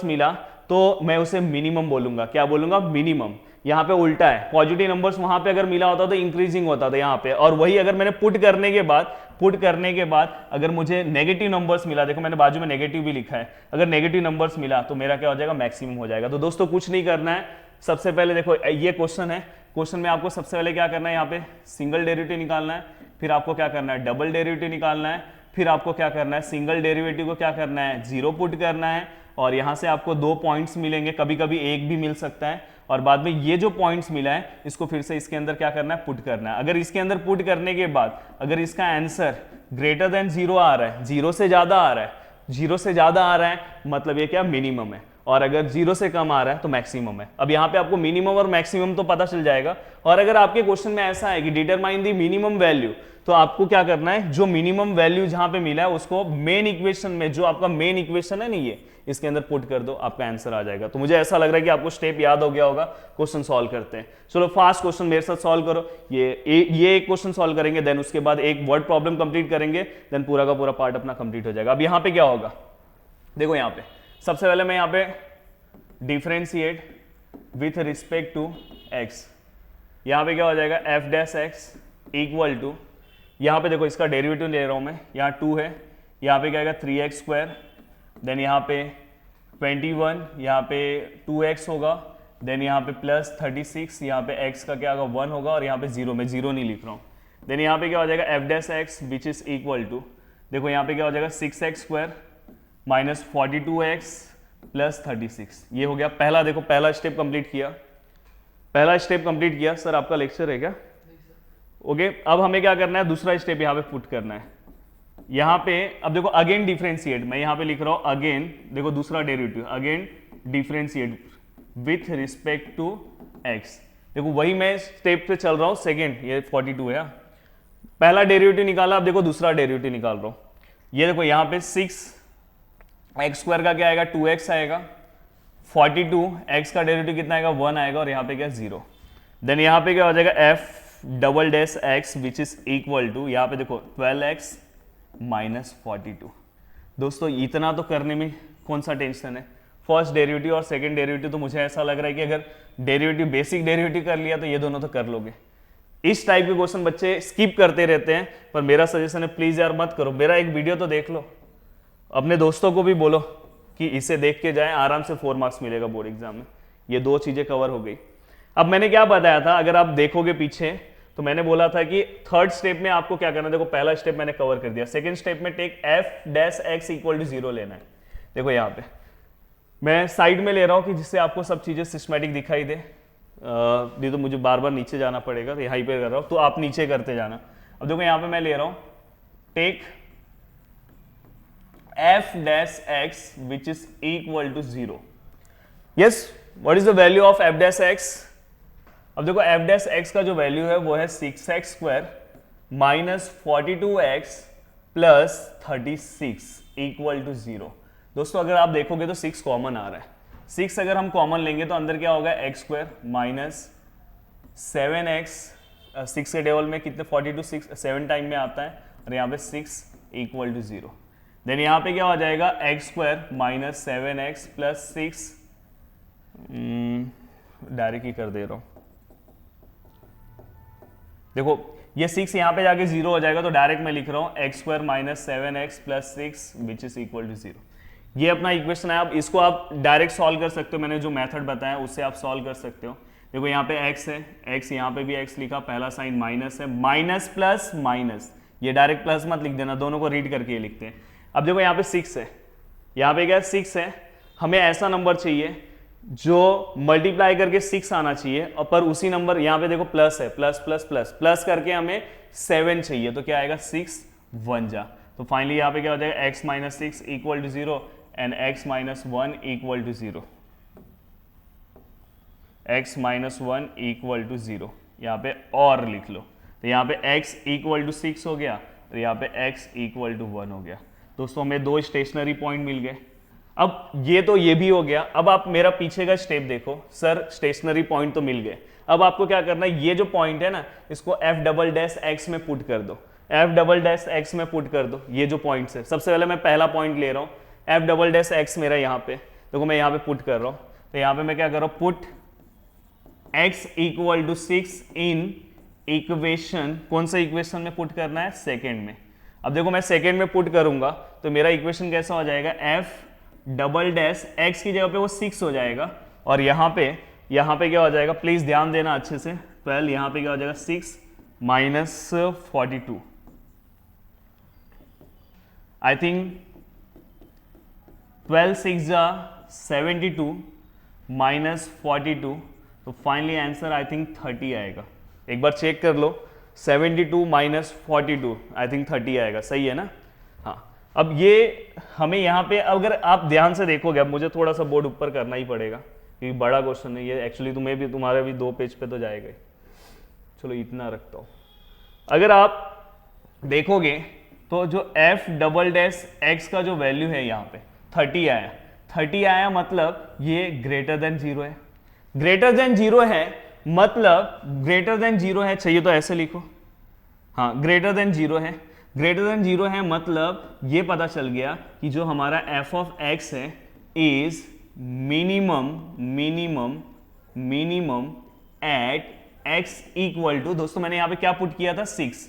मिला तो मैं उसे मिनिमम बोलूंगा। क्या बोलूंगा, मिनिमम। यहां पे उल्टा है, पॉजिटिव नंबर्स वहां पे अगर मिला होता तो इंक्रीजिंग होता था यहां पे, और वही अगर मैंने पुट करने के बाद अगर मुझे नेगेटिव नंबर्स मिला, देखो मैंने बाजू में नेगेटिव भी लिखा है, अगर नेगेटिव नंबर्स मिला तो मेरा क्या हो जाएगा, मैक्सिमम हो जाएगा। तो दोस्तों कुछ नहीं करना है, सबसे पहले देखो ये क्वेश्चन है, क्वेश्चन में आपको सबसे पहले क्या करना है, यहाँ पे सिंगल डेरिवेटिव निकालना है, फिर आपको क्या करना है, डबल डेरिवेटिव निकालना है, फिर आपको क्या करना है, सिंगल डेरिवेटिव को क्या करना है, 0 पुट करना है, और यहां से आपको 2 पॉइंट्स मिलेंगे, कभी कभी एक भी मिल सकता है, और बाद में ये जो पॉइंट्स मिला है इसको फिर से इसके अंदर क्या करना है, पुट करना है। अगर इसके अंदर पुट करने के बाद अगर इसका आंसर ग्रेटर देन 0 आ रहा है, 0 से ज्यादा आ रहा है, मतलब ये क्या, मिनिमम है, और अगर 0 से कम आ रहा है तो मैक्सिमम है। अब यहाँ पे आपको मिनिमम और मैक्सिमम तो पता चल जाएगा। और अगर आपके क्वेश्चन में ऐसा है कि डिटरमाइन द मिनिमम वैल्यू, तो आपको क्या करना है, जो मिनिमम वैल्यू जहां पे मिला है उसको मेन इक्वेशन में, जो आपका मेन इक्वेशन है नहीं, ये इसके अंदर पुट कर दो, आपका आंसर आ जाएगा। तो मुझे ऐसा लग रहा है कि आपको स्टेप याद हो गया होगा। क्वेश्चन सॉल्व करते हैं, चलो फास्ट क्वेश्चन मेरे साथ सॉल्व करो। ये एक क्वेश्चन सॉल्व करेंगे, देन उसके बाद एक वर्ड प्रॉब्लम कंप्लीट करेंगे, देन पूरा का पूरा पार्ट अपना कंप्लीट हो जाएगा। अब यहाँ पे क्या होगा, देखो यहाँ पे सबसे पहले मैं यहाँ पे differentiate with respect to x, यहाँ पे क्या हो जाएगा, f dash x equal to, यहाँ पे देखो इसका डेरिवेटिव ले रहा हूँ मैं, यहाँ 2 है, यहाँ पे क्या आएगा 3x स्क्वायर, देन यहाँ पे 21, यहाँ पे 2x होगा, देन यहाँ पे प्लस 36, यहाँ पे x का क्या होगा 1 होगा, और यहाँ पे 0, मैं 0 नहीं लिख रहा हूँ। देन यहाँ पे क्या हो जाएगा f dash x which is equal to, देखो यहाँ पे क्या हो जाएगा 6x square minus 42x plus 36, ये हो गया पहला। देखो पहला स्टेप कंप्लीट किया, सर आपका लेक्चर है क्या, ओके। अब हमें क्या करना है, दूसरा स्टेप यहाँ पे पुट करना है। यहाँ पे अब देखो अगेन डिफरेंशिएट, मैं यहाँ पे लिख रहा हूँ अगेन, देखो दूसरा derivative, again differentiate with respect to x, देखो वही मैं स्टेप पे चल रहा हूँ, सेकेंड, ये 42 है, पहला डेरिवेटिव निकाला, अब देखो दूसरा डेरिवेटिव निकाल रहा हूँ। ये देखो यहाँ पे 6x स्क्वायर का क्या आएगा, 2x आएगा, 42x का डेरिवेटिव कितना आएगा, 1 आएगा, और यहाँ पे क्या 0। देन यहाँ पे क्या हो जाएगा f double dash x which is equal to, यहाँ पे देखो 12x माइनस 42। दोस्तों इतना तो करने में कौन सा टेंशन है, फर्स्ट डेरिवेटिव और सेकंड डेरिवेटिव तो मुझे ऐसा लग रहा है कि अगर डेरिवेटिव बेसिक डेरिवेटिव कर लिया तो ये दोनों तो कर लोगे। इस टाइप के क्वेश्चन बच्चे स्किप करते रहते हैं, पर मेरा सजेशन है प्लीज यार मत करो, मेरा एक वीडियो तो देख लो, अपने दोस्तों को भी बोलो कि इसे देख के जाए, आराम से 4 मार्क्स मिलेगा बोर्ड एग्जाम में। ये 2 चीजें कवर हो गई। अब मैंने क्या बताया था, अगर आप देखोगे पीछे तो मैंने बोला था कि थर्ड स्टेप में आपको क्या करना है, देखो पहला स्टेप मैंने कवर कर दिया, सेकंड स्टेप में take f dash x equal to 0 लेना है। देखो यहाँ पे मैं साइड में ले रहा हूँ कि जिससे आपको सब चीजें सिस्टमैटिक दिखाई दे, नहीं तो मुझे बार बार नीचे जाना पड़ेगा, तो यहाँ पे कर रहा हूँ, तो आप नीचे करते जाना। अब देखो यहाँ पे मैं ले रहा हूँ take f dash x which is equal to 0। Yes, what is the value of f dash x। अब देखो f डैश x का जो वैल्यू है वो है 6x square minus 42x plus 36 equal to 0। दोस्तों अगर आप देखोगे तो 6 कॉमन आ रहा है, 6 अगर हम कॉमन लेंगे तो अंदर क्या होगा, x स्क्वायर माइनस 7x, 6 के टेबल में कितने 42, 7 टाइम में आता है, और यहाँ पे 6 इक्वल टू 0। देन यहाँ पे क्या हो जाएगा, x square minus 7x plus 6, direct ही कर दे रहा हूँ, देखो ये 6 यहाँ पे जाके 0 हो जाएगा, तो डायरेक्ट मैं लिख रहा हूँ x square minus 7x plus 6 which is equal to 0। ये अपना इक्वेशन है। अब इसको आप डायरेक्ट सॉल्व कर सकते हो, मैंने जो मेथड बताया उससे आप सॉल्व कर सकते हो। देखो यहाँ पे x है, x यहाँ पे भी x लिखा, पहला साइन माइनस है, माइनस प्लस माइनस, ये डायरेक्ट प्लस मत लिख देना, दोनों को रीड करके लिखते हैं। अब देखो यहाँ पे 6 है, यहाँ पे क्या 6 है, हमें ऐसा नंबर चाहिए जो मल्टीप्लाई करके 6 आना चाहिए, और पर उसी नंबर यहाँ पे देखो प्लस है, प्लस प्लस प्लस प्लस करके हमें 7 चाहिए, तो क्या आएगा 6 1 जा। तो फाइनली यहाँ पे क्या हो जाएगा x minus 6 equal to 0, and x minus one equal to 0, x minus one equal to 0, यहाँ पे और लिख लो। तो यहाँ पे x इक्वल टू 6 हो गया और यहाँ पे x इक्वल टू 1 हो गया। दोस्तों हमें दो स्टेशनरी पॉइंट मिल गए। अब ये भी हो गया। अब आप मेरा पीछे का स्टेप देखो, सर स्टेशनरी पॉइंट तो मिल गए। अब आपको क्या करना है, ये जो पॉइंट है ना, इसको f डबल डैश x में पुट कर दो, f डबल डैश x में पुट कर दो। ये जो पॉइंट्स है, सबसे पहले मैं पहला पॉइंट ले रहा हूँ, f डबल डैश x मेरा यहाँ पे, देखो मैं यहाँ पे पुट कर रहा हूँ। तो यहाँ पे मैं क्या कर रहा हूँ, put x equal to 6 in equation, कौन सा इक्वेशन में पुट करना है, सेकेंड में। अब देखो मैं सेकेंड में पुट करूंगा तो मेरा इक्वेशन कैसा हो जाएगा, f डबल डैश x की जगह पे वो 6 हो जाएगा और यहाँ पे क्या हो जाएगा, प्लीज ध्यान देना अच्छे से, 12, यहाँ पे क्या हो जाएगा 6 माइनस 42, आई थिंक 12 6 जा 72 माइनस 42, तो फाइनली आंसर आई थिंक 30 आएगा। एक बार चेक कर लो, 72 माइनस 42 आई थिंक 30 आएगा, सही है ना। हाँ, अब ये हमें यहाँ पे अगर आप ध्यान से देखोगे, अब मुझे थोड़ा सा बोर्ड ऊपर करना ही पड़ेगा क्योंकि बड़ा क्वेश्चन है ये, एक्चुअली तुम्हारे भी 2 पेज पे तो जाएगा ही। चलो इतना रखता हूँ। अगर आप देखोगे तो जो f डबल डैश x का जो वैल्यू है यहाँ पे 30 आया, 30 आया मतलब ये ग्रेटर देन 0 है। ग्रेटर देन 0 है मतलब ग्रेटर देन 0 है, चाहिए तो ऐसे लिखो, हाँ ग्रेटर देन 0 है। ग्रेटर देन 0 है मतलब ये पता चल गया कि जो हमारा f ऑफ x है is minimum at x equal to, दोस्तों मैंने यहाँ पे क्या पुट किया था, 6।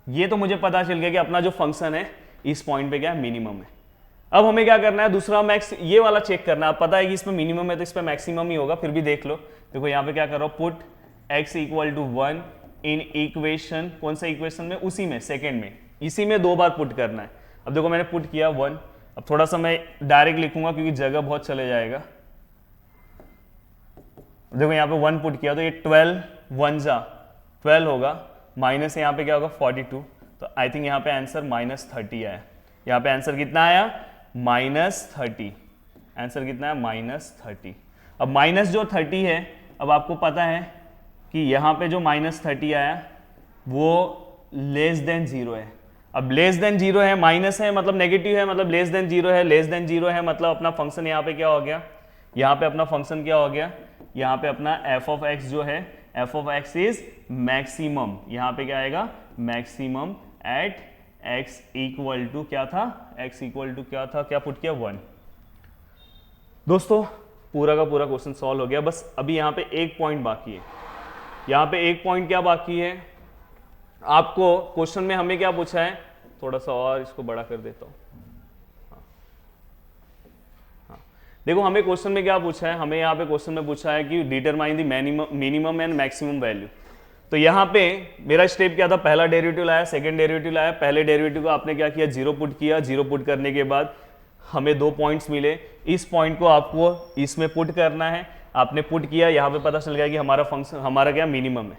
ये तो मुझे पता चल गया कि अपना जो फंक्शन है इस पॉइंट पे क्या है, मिनिमम है। अब हमें क्या करना है, दूसरा मैक्स, ये वाला चेक करना है। अब पता है कि इसमें मिनिमम है तो इस पे मैक्सिमम ही होगा, फिर भी देख लो। देखो यहाँ पे क्या कर रहा हूँ, put x equal to 1 in equation, कौन सा इक्वेशन में, उसी में, सेकेंड में, इसी में 2 बार पुट करना है। अब देखो मैंने पुट किया 1, अब थोड़ा सा मैं डायरेक्ट लिखूंगा क्योंकि जगह बहुत चले जाएगा। देखो यहाँ पे 1 पुट किया तो ये 12 1 जा 12 होगा, माइनस यहाँ पे क्या होगा 42, तो आई थिंक यहाँ पे आंसर माइनस 30 आया। यहाँ पे आंसर कितना आया, माइनस 30। आंसर कितना है, माइनस 30। अब माइनस जो 30 है, अब आपको पता है कि यहाँ पे जो माइनस 30 आया वो लेस देन 0 है। अब लेस देन 0 है, माइनस है मतलब नेगेटिव है, मतलब लेस देन 0 है, लेस देन 0 है मतलब अपना फंक्शन यहाँ पे क्या हो गया, यहाँ पे अपना फंक्शन क्या हो गया, यहाँ पे अपना f ऑफ x जो है, f of x is maximum, यहाँ पे क्या आएगा, maximum at x equal to क्या था, x इक्वल टू क्या था, क्या पुट किया 1। दोस्तों पूरा का पूरा क्वेश्चन सॉल्व हो गया, बस अभी यहाँ पे एक पॉइंट बाकी है। यहाँ पे एक पॉइंट क्या बाकी है, आपको क्वेश्चन में हमें क्या पूछा है, थोड़ा सा और इसको बड़ा कर देता हूँ। देखो हमें क्वेश्चन में क्या पूछा है, हमें यहाँ पे क्वेश्चन में पूछा है कि determine the minimum and maximum value. तो यहाँ पे मेरा स्टेप क्या था, पहला डेरिवेटिव लाया, सेकंड डेरिवेटिव लाया। पहले डेरिवेटिव को आपने क्या किया, 0 पुट किया। 0 पुट करने के बाद हमें 2 पॉइंट्स मिले, इस पॉइंट को आपको इसमें पुट करना है। आपने पुट किया, यहाँ पे पता चल गया कि हमारा फंक्शन, हमारा क्या मिनिमम है,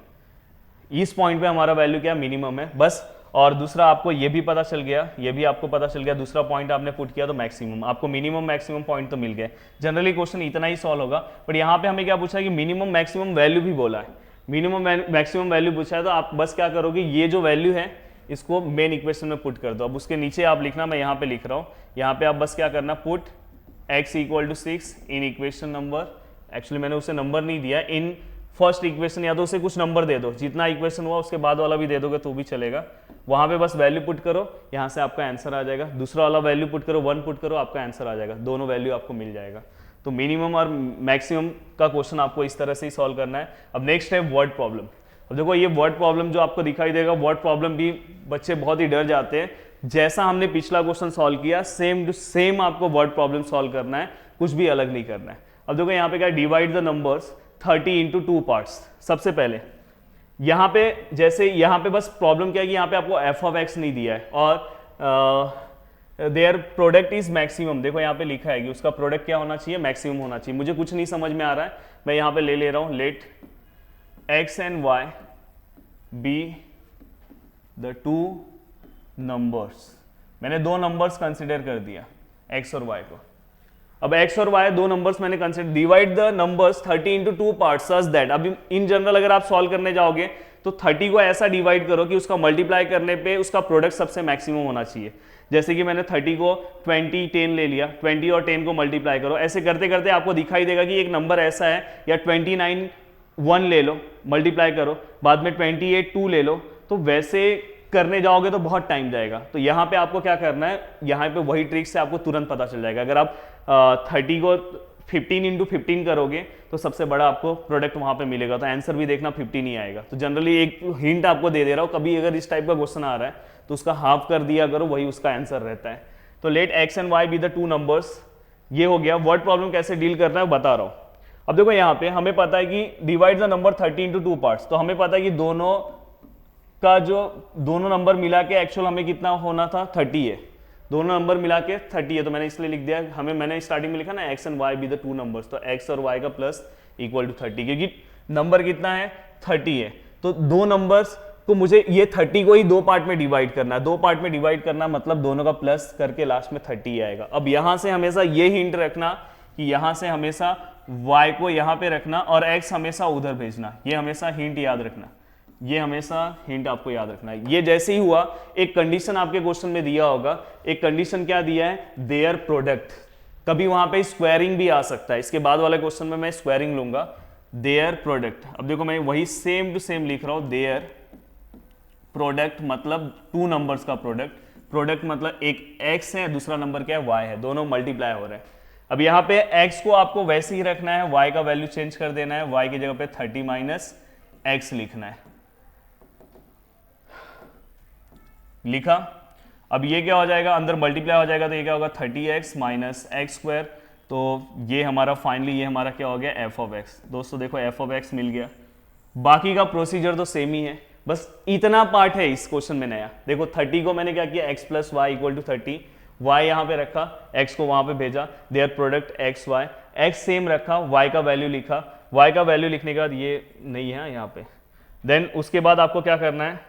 इस पॉइंट पे हमारा वैल्यू क्या मिनिमम है, बस। और दूसरा आपको ये भी पता चल गया, ये भी आपको पता चल गया, दूसरा पॉइंट आपने पुट किया तो मैक्सिमम, आपको मिनिमम मैक्सिमम पॉइंट तो मिल गए। जनरली क्वेश्चन इतना ही सॉल्व होगा, बट यहाँ पे हमें क्या पूछा है कि मिनिमम मैक्सिमम वैल्यू भी बोला है, मिनिमम मैक्सिमम वैल्यू पूछा है। तो आप बस क्या करोगे, ये जो वैल्यू है इसको मेन इक्वेशन में पुट कर दो। अब उसके नीचे आप लिखना, मैं यहाँ पे लिख रहा हूँ, यहाँ पे आप बस क्या करना, put x equal to 6 in equation number, actually मैंने उसे नंबर नहीं दिया, इन फर्स्ट इक्वेशन, या तो उसे कुछ नंबर दे दो, जितना इक्वेशन हुआ उसके बाद वाला भी दे दोगे तो भी चलेगा। वहां पे बस वैल्यू पुट करो, यहाँ से आपका आंसर आ जाएगा। दूसरा वाला वैल्यू पुट करो, 1 पुट करो, आपका आंसर आ जाएगा। दोनों वैल्यू आपको मिल जाएगा। तो मिनिमम और मैक्सिमम का क्वेश्चन आपको इस तरह से ही सॉल्व करना है। अब नेक्स्ट है वर्ड प्रॉब्लम। अब देखो ये वर्ड प्रॉब्लम जो आपको दिखाई देगा, वर्ड प्रॉब्लम भी बच्चे बहुत ही डर जाते हैं। जैसा हमने पिछला क्वेश्चन सॉल्व किया, सेम टू सेम आपको वर्ड प्रॉब्लम सॉल्व करना है, कुछ भी अलग नहीं करना है। अब देखो यहाँ पे क्या, divide the numbers 30 into 2 parts. सबसे पहले यहाँ पे, जैसे यहाँ पे बस प्रॉब्लम क्या है कि यहाँ पे आपको f ऑफ x नहीं दिया है और देयर प्रोडक्ट इज मैक्सिमम। देखो यहाँ पे लिखा है कि उसका प्रोडक्ट क्या होना चाहिए, मैक्सिमम होना चाहिए। मुझे कुछ नहीं समझ में आ रहा है, मैं यहाँ पे ले रहा हूँ, let x and y be the 2 numbers. मैंने 2 नंबर्स कंसिडर कर दिया, x और y को। अब x और y दो नंबर्स मैंने consider, divide the numbers 30 into 2 part such that, अभी इन जनरल अगर आप सॉल्व करने जाओगे तो 30 को ऐसा डिवाइड करो कि उसका मल्टीप्लाई करने पे उसका प्रोडक्ट सबसे मैक्सिमम होना चाहिए। जैसे कि मैंने 30 को 20 10 ले लिया, 20 और 10 को मल्टीप्लाई करो, ऐसे करते करते आपको दिखाई देगा कि एक नंबर ऐसा है, या 29 1 ले लो मल्टीप्लाई करो, बाद में 28 2 ले लो, तो वैसे करने जाओगे तो बहुत टाइम जाएगा। तो यहाँ पे आपको क्या करना है, यहाँ पे वही ट्रिक से आपको तुरंत पता चल जाएगा। अगर आप 30 को 15 इंटू 15 करोगे तो सबसे बड़ा आपको प्रोडक्ट वहाँ पे मिलेगा, तो आंसर भी देखना 15 ही आएगा। तो जनरली एक हिंट आपको दे दे रहा हूँ, कभी अगर इस टाइप का क्वेश्चन आ रहा है तो उसका हाफ कर दिया करो, वही उसका आंसर रहता है। तो let x and y be the two numbers, ये हो गया। वर्ड प्रॉब्लम कैसे डील करना है बता रहा हूँ। अब देखो यहाँ पे हमें पता है कि divide the number 30 into 2 parts, तो हमें पता है कि दोनों का जो दोनों नंबर मिला के एक्चुअल हमें कितना होना था 30 है, दोनों नंबर मिला के 30 है, तो मैंने इसलिए लिख दिया, हमें मैंने स्टार्टिंग में लिखा ना x and y be the two numbers, तो एक्स और वाई का प्लस इक्वल टू 30, क्योंकि नंबर कितना है 30 है, तो दो नंबर्स को मुझे ये 30 को ही दो पार्ट में डिवाइड करना है, दो पार्ट में डिवाइड करना मतलब दोनों का प्लस करके लास्ट में 30 आएगा। अब यहां से हमेशा ये हिंट रखना कि यहां से हमेशा y को यहां पे रखना और x हमेशा उधर भेजना, ये हमेशा हिंट याद रखना, ये हमेशा हिंट आपको याद रखना है। ये जैसे ही हुआ, एक कंडीशन आपके क्वेश्चन में दिया होगा, एक कंडीशन क्या दिया है, देयर प्रोडक्ट, कभी वहां पे स्क्वायरिंग भी आ सकता है, इसके बाद वाले क्वेश्चन में मैं स्क्वायरिंग लूंगा, देयर प्रोडक्ट। अब देखो मैं वही सेम टू सेम लिख रहा हूं, देयर प्रोडक्ट मतलब टू नंबर्स का प्रोडक्ट, प्रोडक्ट मतलब एक x है दूसरा नंबर क्या है y है, दोनों मल्टीप्लाई हो रहे हैं। अब यहाँ पे x को आपको वैसे ही रखना है, y का वैल्यू चेंज कर देना है, y की जगह पे 30 माइनस x लिखना है, लिखा। अब ये क्या हो जाएगा, अंदर मल्टीप्लाई हो जाएगा, तो ये क्या होगा 30x माइनस एक्स स्क्वायर, तो ये हमारा फाइनली ये हमारा क्या हो गया एफ ऑफ एक्स। दोस्तों देखो एफ ऑफ एक्स मिल गया, बाकी का प्रोसीजर तो सेम ही है, बस इतना पार्ट है इस क्वेश्चन में नया। देखो 30 को मैंने क्या किया, x plus y equal to 30, y यहाँ पे रखा, x को वहां पे भेजा, their product x y, x same रखा, y का वैल्यू लिखा, y का वैल्यू लिखने के बाद ये नहीं है यहाँ पे, देन उसके बाद आपको क्या करना है,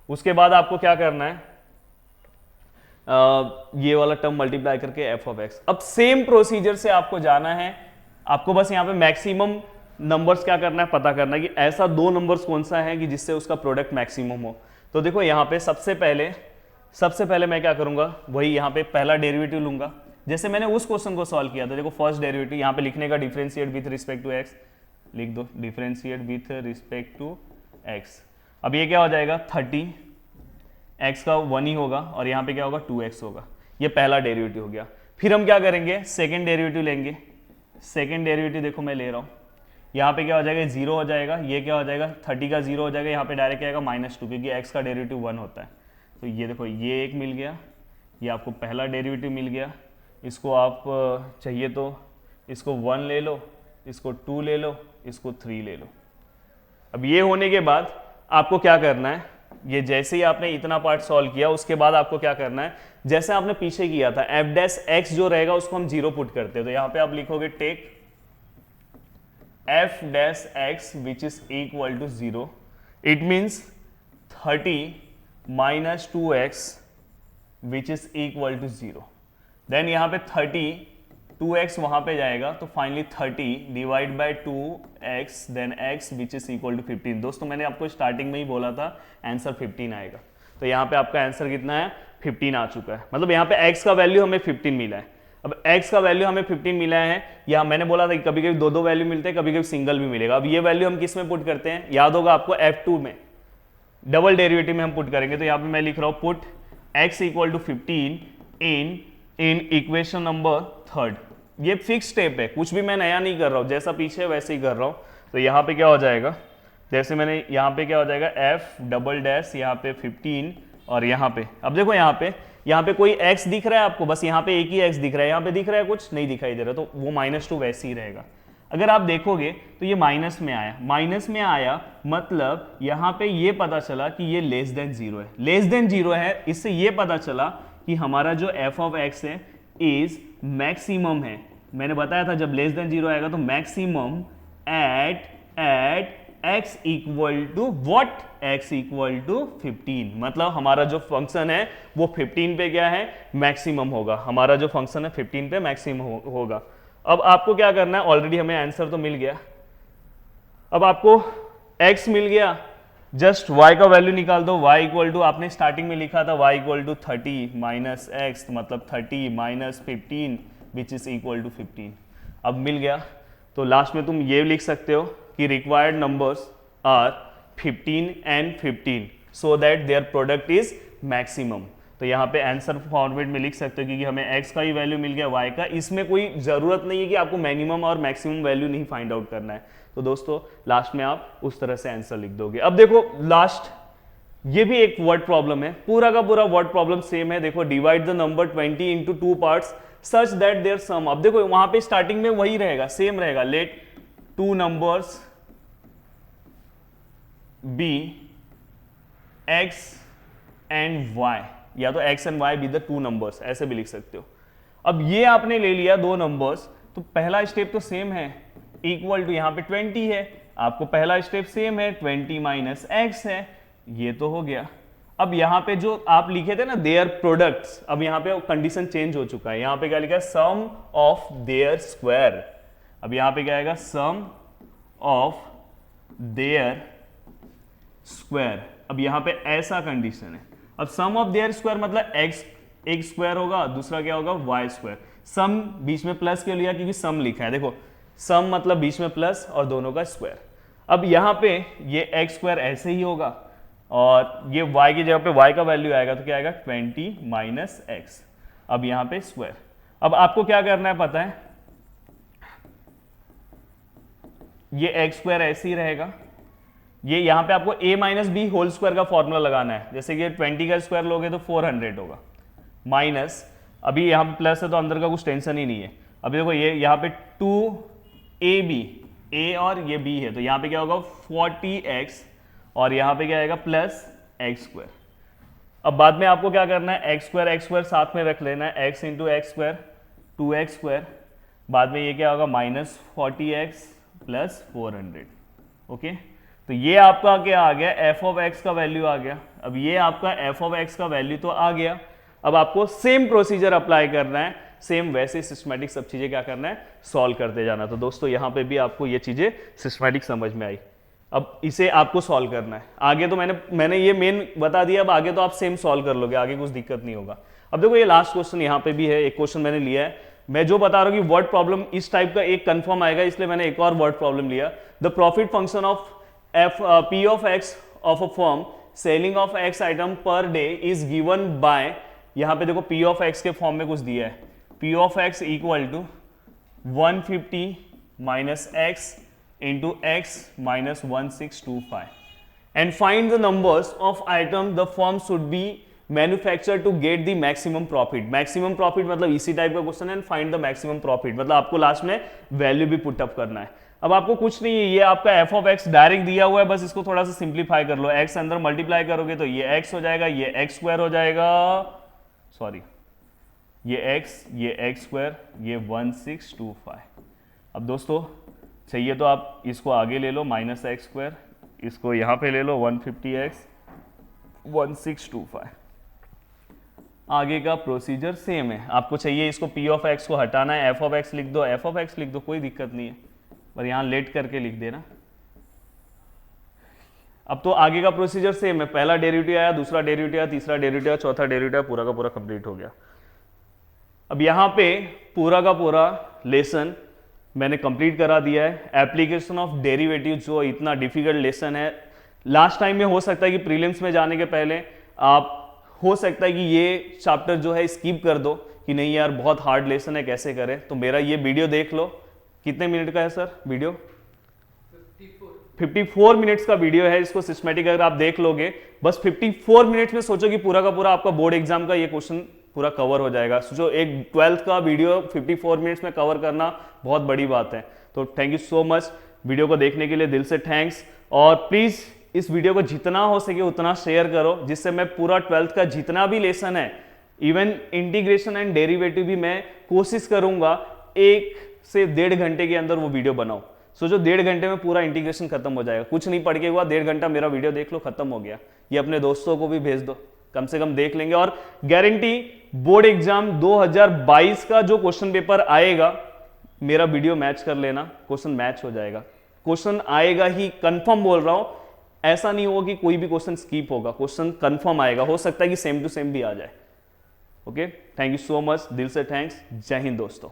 उसके बाद आपको क्या करना है, ये वाला टर्म मल्टीप्लाई करके एफ ऑफ एक्स। अब सेम प्रोसीजर से आपको जाना है, आपको बस यहाँ पे मैक्सिमम नंबर्स क्या करना है, पता करना है कि ऐसा दो नंबर्स कौन सा है कि जिससे उसका प्रोडक्ट मैक्सिमम हो। तो देखो यहाँ पे सबसे पहले मैं क्या करूंगा, वही यहाँ पे पहला डेरिवेटिव लूंगा, जैसे मैंने उस क्वेश्चन को सॉल्व किया था। देखो फर्स्ट डेरिवेटिव यहाँ पे लिखने का, differentiate with respect to x, लिख दो differentiate with respect to x. अब ये क्या हो जाएगा 30, x का 1 ही होगा और यहाँ पे क्या होगा 2x होगा, ये पहला डेरिवेटिव हो गया। फिर हम क्या करेंगे, सेकंड डेरिवेटिव लेंगे, सेकंड डेरिवेटिव देखो मैं ले रहा हूँ, यहाँ पे क्या हो जाएगा 0 हो जाएगा, ये क्या हो जाएगा 30 का 0 हो जाएगा, यहाँ पे डायरेक्ट आएगा -2 क्योंकि x का डेरिवेटिव 1 होता है। तो ये देखो ये एक मिल गया, ये आपको पहला डेरिवेटिव मिल गया, इसको आप चाहिए तो इसको 1 ले लो, इसको 2 ले लो, इसको 3 ले लो। अब ये होने के बाद आपको क्या करना है, ये जैसे ही आपने इतना पार्ट सॉल्व किया उसके बाद आपको क्या करना है, जैसे आपने पीछे किया था एफ डैश एक्स जो रहेगा उसको हम 0 पुट करते हैं, तो यहां पे आप लिखोगे take f dash x which is equal to 0, it means 30 minus 2x which is equal to 0। Then यहां पे 30 2x वहां पे जाएगा, तो finally 30 divide by 2x then x which is equal to 15। दोस्तों मैंने आपको स्टार्टिंग में ही बोला था आंसर 15 आएगा, तो यहाँ पे आपका आंसर कितना है 15 आ चुका है, मतलब यहाँ पे x का वैल्यू हमें 15 मिला है। अब x का वैल्यू हमें 15 मिला है, या मैंने बोला था कि कभी कभी दो वैल्यू मिलते हैं, कभी कभी सिंगल भी मिलेगा। अब ये वैल्यू हम किस में पुट करते हैं, याद होगा आपको F2 में, डबल डेरिवेटिव में हम पुट करेंगे। तो यहाँ पे मैं लिख रहा हूँ put x equal to 15 in equation number 3। ये फिक्स स्टेप है, कुछ भी मैं नया नहीं कर रहा हूँ, जैसा पीछे वैसे ही कर रहा हूँ। तो यहाँ पे क्या हो जाएगा, जैसे मैंने यहाँ पे क्या हो जाएगा एफ डबल डैश यहाँ पे 15 और यहाँ पे, अब देखो यहाँ पे कोई x दिख रहा है आपको, बस यहाँ पे एक ही x दिख रहा है, यहाँ पे दिख रहा है कुछ नहीं दिखाई दे रहा, तो वो -2 वैसे ही रहेगा। अगर आप देखोगे तो ये माइनस में आया मतलब यहाँ पे ये पता चला कि ये लेस देन 0 है, लेस देन 0 है, इससे ये पता चला कि हमारा जो f ऑफ x है इज मैक्सिमम है। मैंने बताया था जब लेस देन 0 आएगा तो maximum at x equal to what, x equal to 15, मतलब हमारा जो फंक्शन है वो 15 पे क्या है, मैक्सिमम होगा। हमारा जो फंक्शन है 15 पे मैक्सिमम होगा। अब आपको क्या करना है, ऑलरेडी हमें आंसर तो मिल गया, अब आपको x मिल गया, जस्ट y का वैल्यू निकाल दो। y इक्वल टू, आपने स्टार्टिंग में लिखा था y equal to 30 minus x, मतलब 30 minus 15 which is equal to 15। अब मिल गया, तो लास्ट में तुम ये लिख सकते हो कि required numbers are 15 and 15 so that their product is maximum. तो यहाँ पे आंसर फॉर्मेट में लिख सकते हो क्योंकि हमें x का ही वैल्यू मिल गया, y का, इसमें कोई जरूरत नहीं है कि आपको मिनिमम और मैक्सिमम वैल्यू नहीं फाइंड आउट करना है। तो दोस्तों लास्ट में आप उस तरह से आंसर लिख दोगे। अब देखो लास्ट, ये भी एक वर्ड प्रॉब्लम है, पूरा का पूरा वर्ड प्रॉब्लम सेम है। देखो, divide the number 20 into 2 parts such that their sum. अब देखो वहां पे स्टार्टिंग में वही रहेगा, सेम रहेगा, let 2 numbers be x and y, या तो x and y be the 2 numbers, ऐसे भी लिख सकते हो। अब ये आपने ले लिया 2 नंबर्स, तो पहला स्टेप तो सेम है, इक्वल टू यहाँ पे 20 है, आपको पहला स्टेप सेम है, 20 माइनस एक्स है, ये तो हो गया। अब यहाँ पे जो आप लिखे थे ना देयर प्रोडक्ट्स, अब यहाँ पे कंडीशन चेंज हो चुका है, यहाँ पे क्या लिखा है, सम ऑफ देयर स्क्वायर। अब यहाँ पे क्या आएगा, सम ऑफ देयर स्क्वायर। अब यहाँ पे ऐसा कंडीशन है, अब सम ऑफ देयर स्क्वायर मतलब x एक स्क्वायर होगा, दूसरा क्या होगा, y स्क्वायर। सम बीच में प्लस क्यों लिया, क्योंकि सम लिखा है, देखो सम मतलब बीच में प्लस और दोनों का स्क्वायर। अब यहाँ पे ये x स्क्वायर ऐसे ही होगा और ये y की जगह पे y का वैल्यू आएगा, तो क्या आएगा, 20 माइनस एक्स। अब यहाँ पे स्क्वायर। अब आपको क्या करना है पता है, ये x स्क्वायर ऐसे ही रहेगा, ये यहाँ पे आपको a minus b whole square का फॉर्मूला लगाना है। जैसे कि 20 का स्क्वायर लोगे तो 400 होगा, माइनस, अभी यहाँ पे प्लस है तो अंदर का कुछ टेंशन ही नहीं है। अभी देखो ये यहाँ पे 2ab, a और ये b है, तो यहाँ पे क्या होगा 40x और यहाँ पे क्या आएगा प्लस एक्स स्क्वायर। अब बाद में आपको क्या करना है, एक्स स्क्वायर साथ में रख लेना है, x into x square 2x square, बाद में ये क्या होगा माइनस 40x प्लस 400। ओके, तो ये आपका क्या आ गया, f ऑफ x का वैल्यू आ गया। अब ये आपका f ऑफ x का वैल्यू तो आ गया, अब आपको सेम प्रोसीजर अप्लाई करना है, सेम वैसे सिस्टमैटिक सब चीजें क्या करना है, सॉल्व करते जाना। तो दोस्तों यहाँ पे भी आपको ये चीजें सिस्टमैटिक समझ में आई, अब इसे आपको सॉल्व करना है। आगे तो मैंने ये मेन बता दिया, अब आगे तो आप सेम सॉल्व कर लोगे, आगे कुछ दिक्कत नहीं होगा। अब देखो ये लास्ट क्वेश्चन यहाँ पे भी है, एक क्वेश्चन मैंने लिया है, मैं जो बता रहा हूँ कि वर्ड प्रॉब्लम इस टाइप का एक कंफर्म आएगा, इसलिए मैंने एक और वर्ड प्रॉब्लम लिया। The profit function of p of x of a firm selling of x item per day is given by, यहाँ पे देखो p of x के फॉर्म में कुछ दिया है, p of x equal to 150 minus x into x minus 1625 and find the numbers of item the firm should be manufacture to get the maximum profit. Maximum profit मतलब इसी type का question है, and find the maximum profit मतलब आपको last में value भी put up करना है। अब आपको कुछ नहीं है, ये आपका f ऑफ x डायरेक्ट दिया हुआ है, बस इसको थोड़ा सा सिंप्लीफाई कर लो, x अंदर मल्टीप्लाई करोगे तो ये x हो जाएगा, ये x स्क्वायर हो जाएगा, सॉरी ये x स्क्वायर, ये 1625। अब दोस्तों चाहिए तो आप इसको आगे ले लो, माइनस एक्स स्क्वायर, इसको यहाँ पे ले लो 150x 1625। आगे का प्रोसीजर सेम है, आपको चाहिए इसको p ऑफ x को हटाना है, f ऑफ x लिख दो, f ऑफ x लिख दो, कोई दिक्कत नहीं है, पर यहां लेट करके लिख देना। अब तो आगे का प्रोसीजर सेम है, पहला डेरिवेटिव आया, दूसरा डेरिवेटिव आया, तीसरा डेरिवेटिव आया, चौथा डेरिवेटिव आया, पूरा का पूरा कंप्लीट हो गया। अब यहां पे पूरा का पूरा लेसन मैंने कंप्लीट करा दिया है। एप्लीकेशन ऑफ डेरिवेटिव जो इतना डिफिकल्ट लेसन है, लास्ट टाइम में हो सकता है कि प्रीलिम्स में जाने के पहले आप हो सकता है कि ये चैप्टर जो है स्किप कर दो कि नहीं यार बहुत हार्ड लेसन है, कैसे करें, तो मेरा ये वीडियो देख लो। कितने मिनट का है सर वीडियो? 54 मिनट्स का वीडियो है, इसको सिस्टमैटिक अगर आप देख लोगे बस 54 मिनट्स में, सोचो कि पूरा का पूरा आपका बोर्ड एग्जाम का ये क्वेश्चन पूरा कवर हो जाएगा। सोचो एक 12th का वीडियो 54 मिनट्स में कवर करना बहुत बड़ी बात है। तो thank you so much, video को देखने के लिए दिल से थैंक्स, और प्लीज इस वीडियो को जितना हो सके उतना शेयर करो, जिससे मैं पूरा 12th का जितना भी लेसन है, इवन इंटीग्रेशन एंड डेरिवेटिव भी मैं कोशिश करूंगा 1 से 1.5 घंटे के अंदर वो वीडियो बनाऊं, सोचो 1.5 घंटे में पूरा इंटीग्रेशन खत्म हो जाएगा, कुछ नहीं पढ़ के हुआ, 1.5 घंटा मेरा वीडियो देख लो, खत्म हो गया। ये अपने दोस्तों को भी भेज दो, कम से कम देख लेंगे। और गारंटी बोर्ड एग्जाम 2022 का जो क्वेश्चन पेपर आएगा, मेरा वीडियो मैच कर लेना, क्वेश्चन मैच हो जाएगा, क्वेश्चन आएगा ही, कंफर्म बोल रहा हूं। ऐसा नहीं होगा कि कोई भी क्वेश्चन स्किप होगा, क्वेश्चन कंफर्म आएगा, हो सकता है कि सेम टू सेम भी आ जाए। Okay, thank you so much, दिल से थैंक्स। जय हिंद दोस्तों।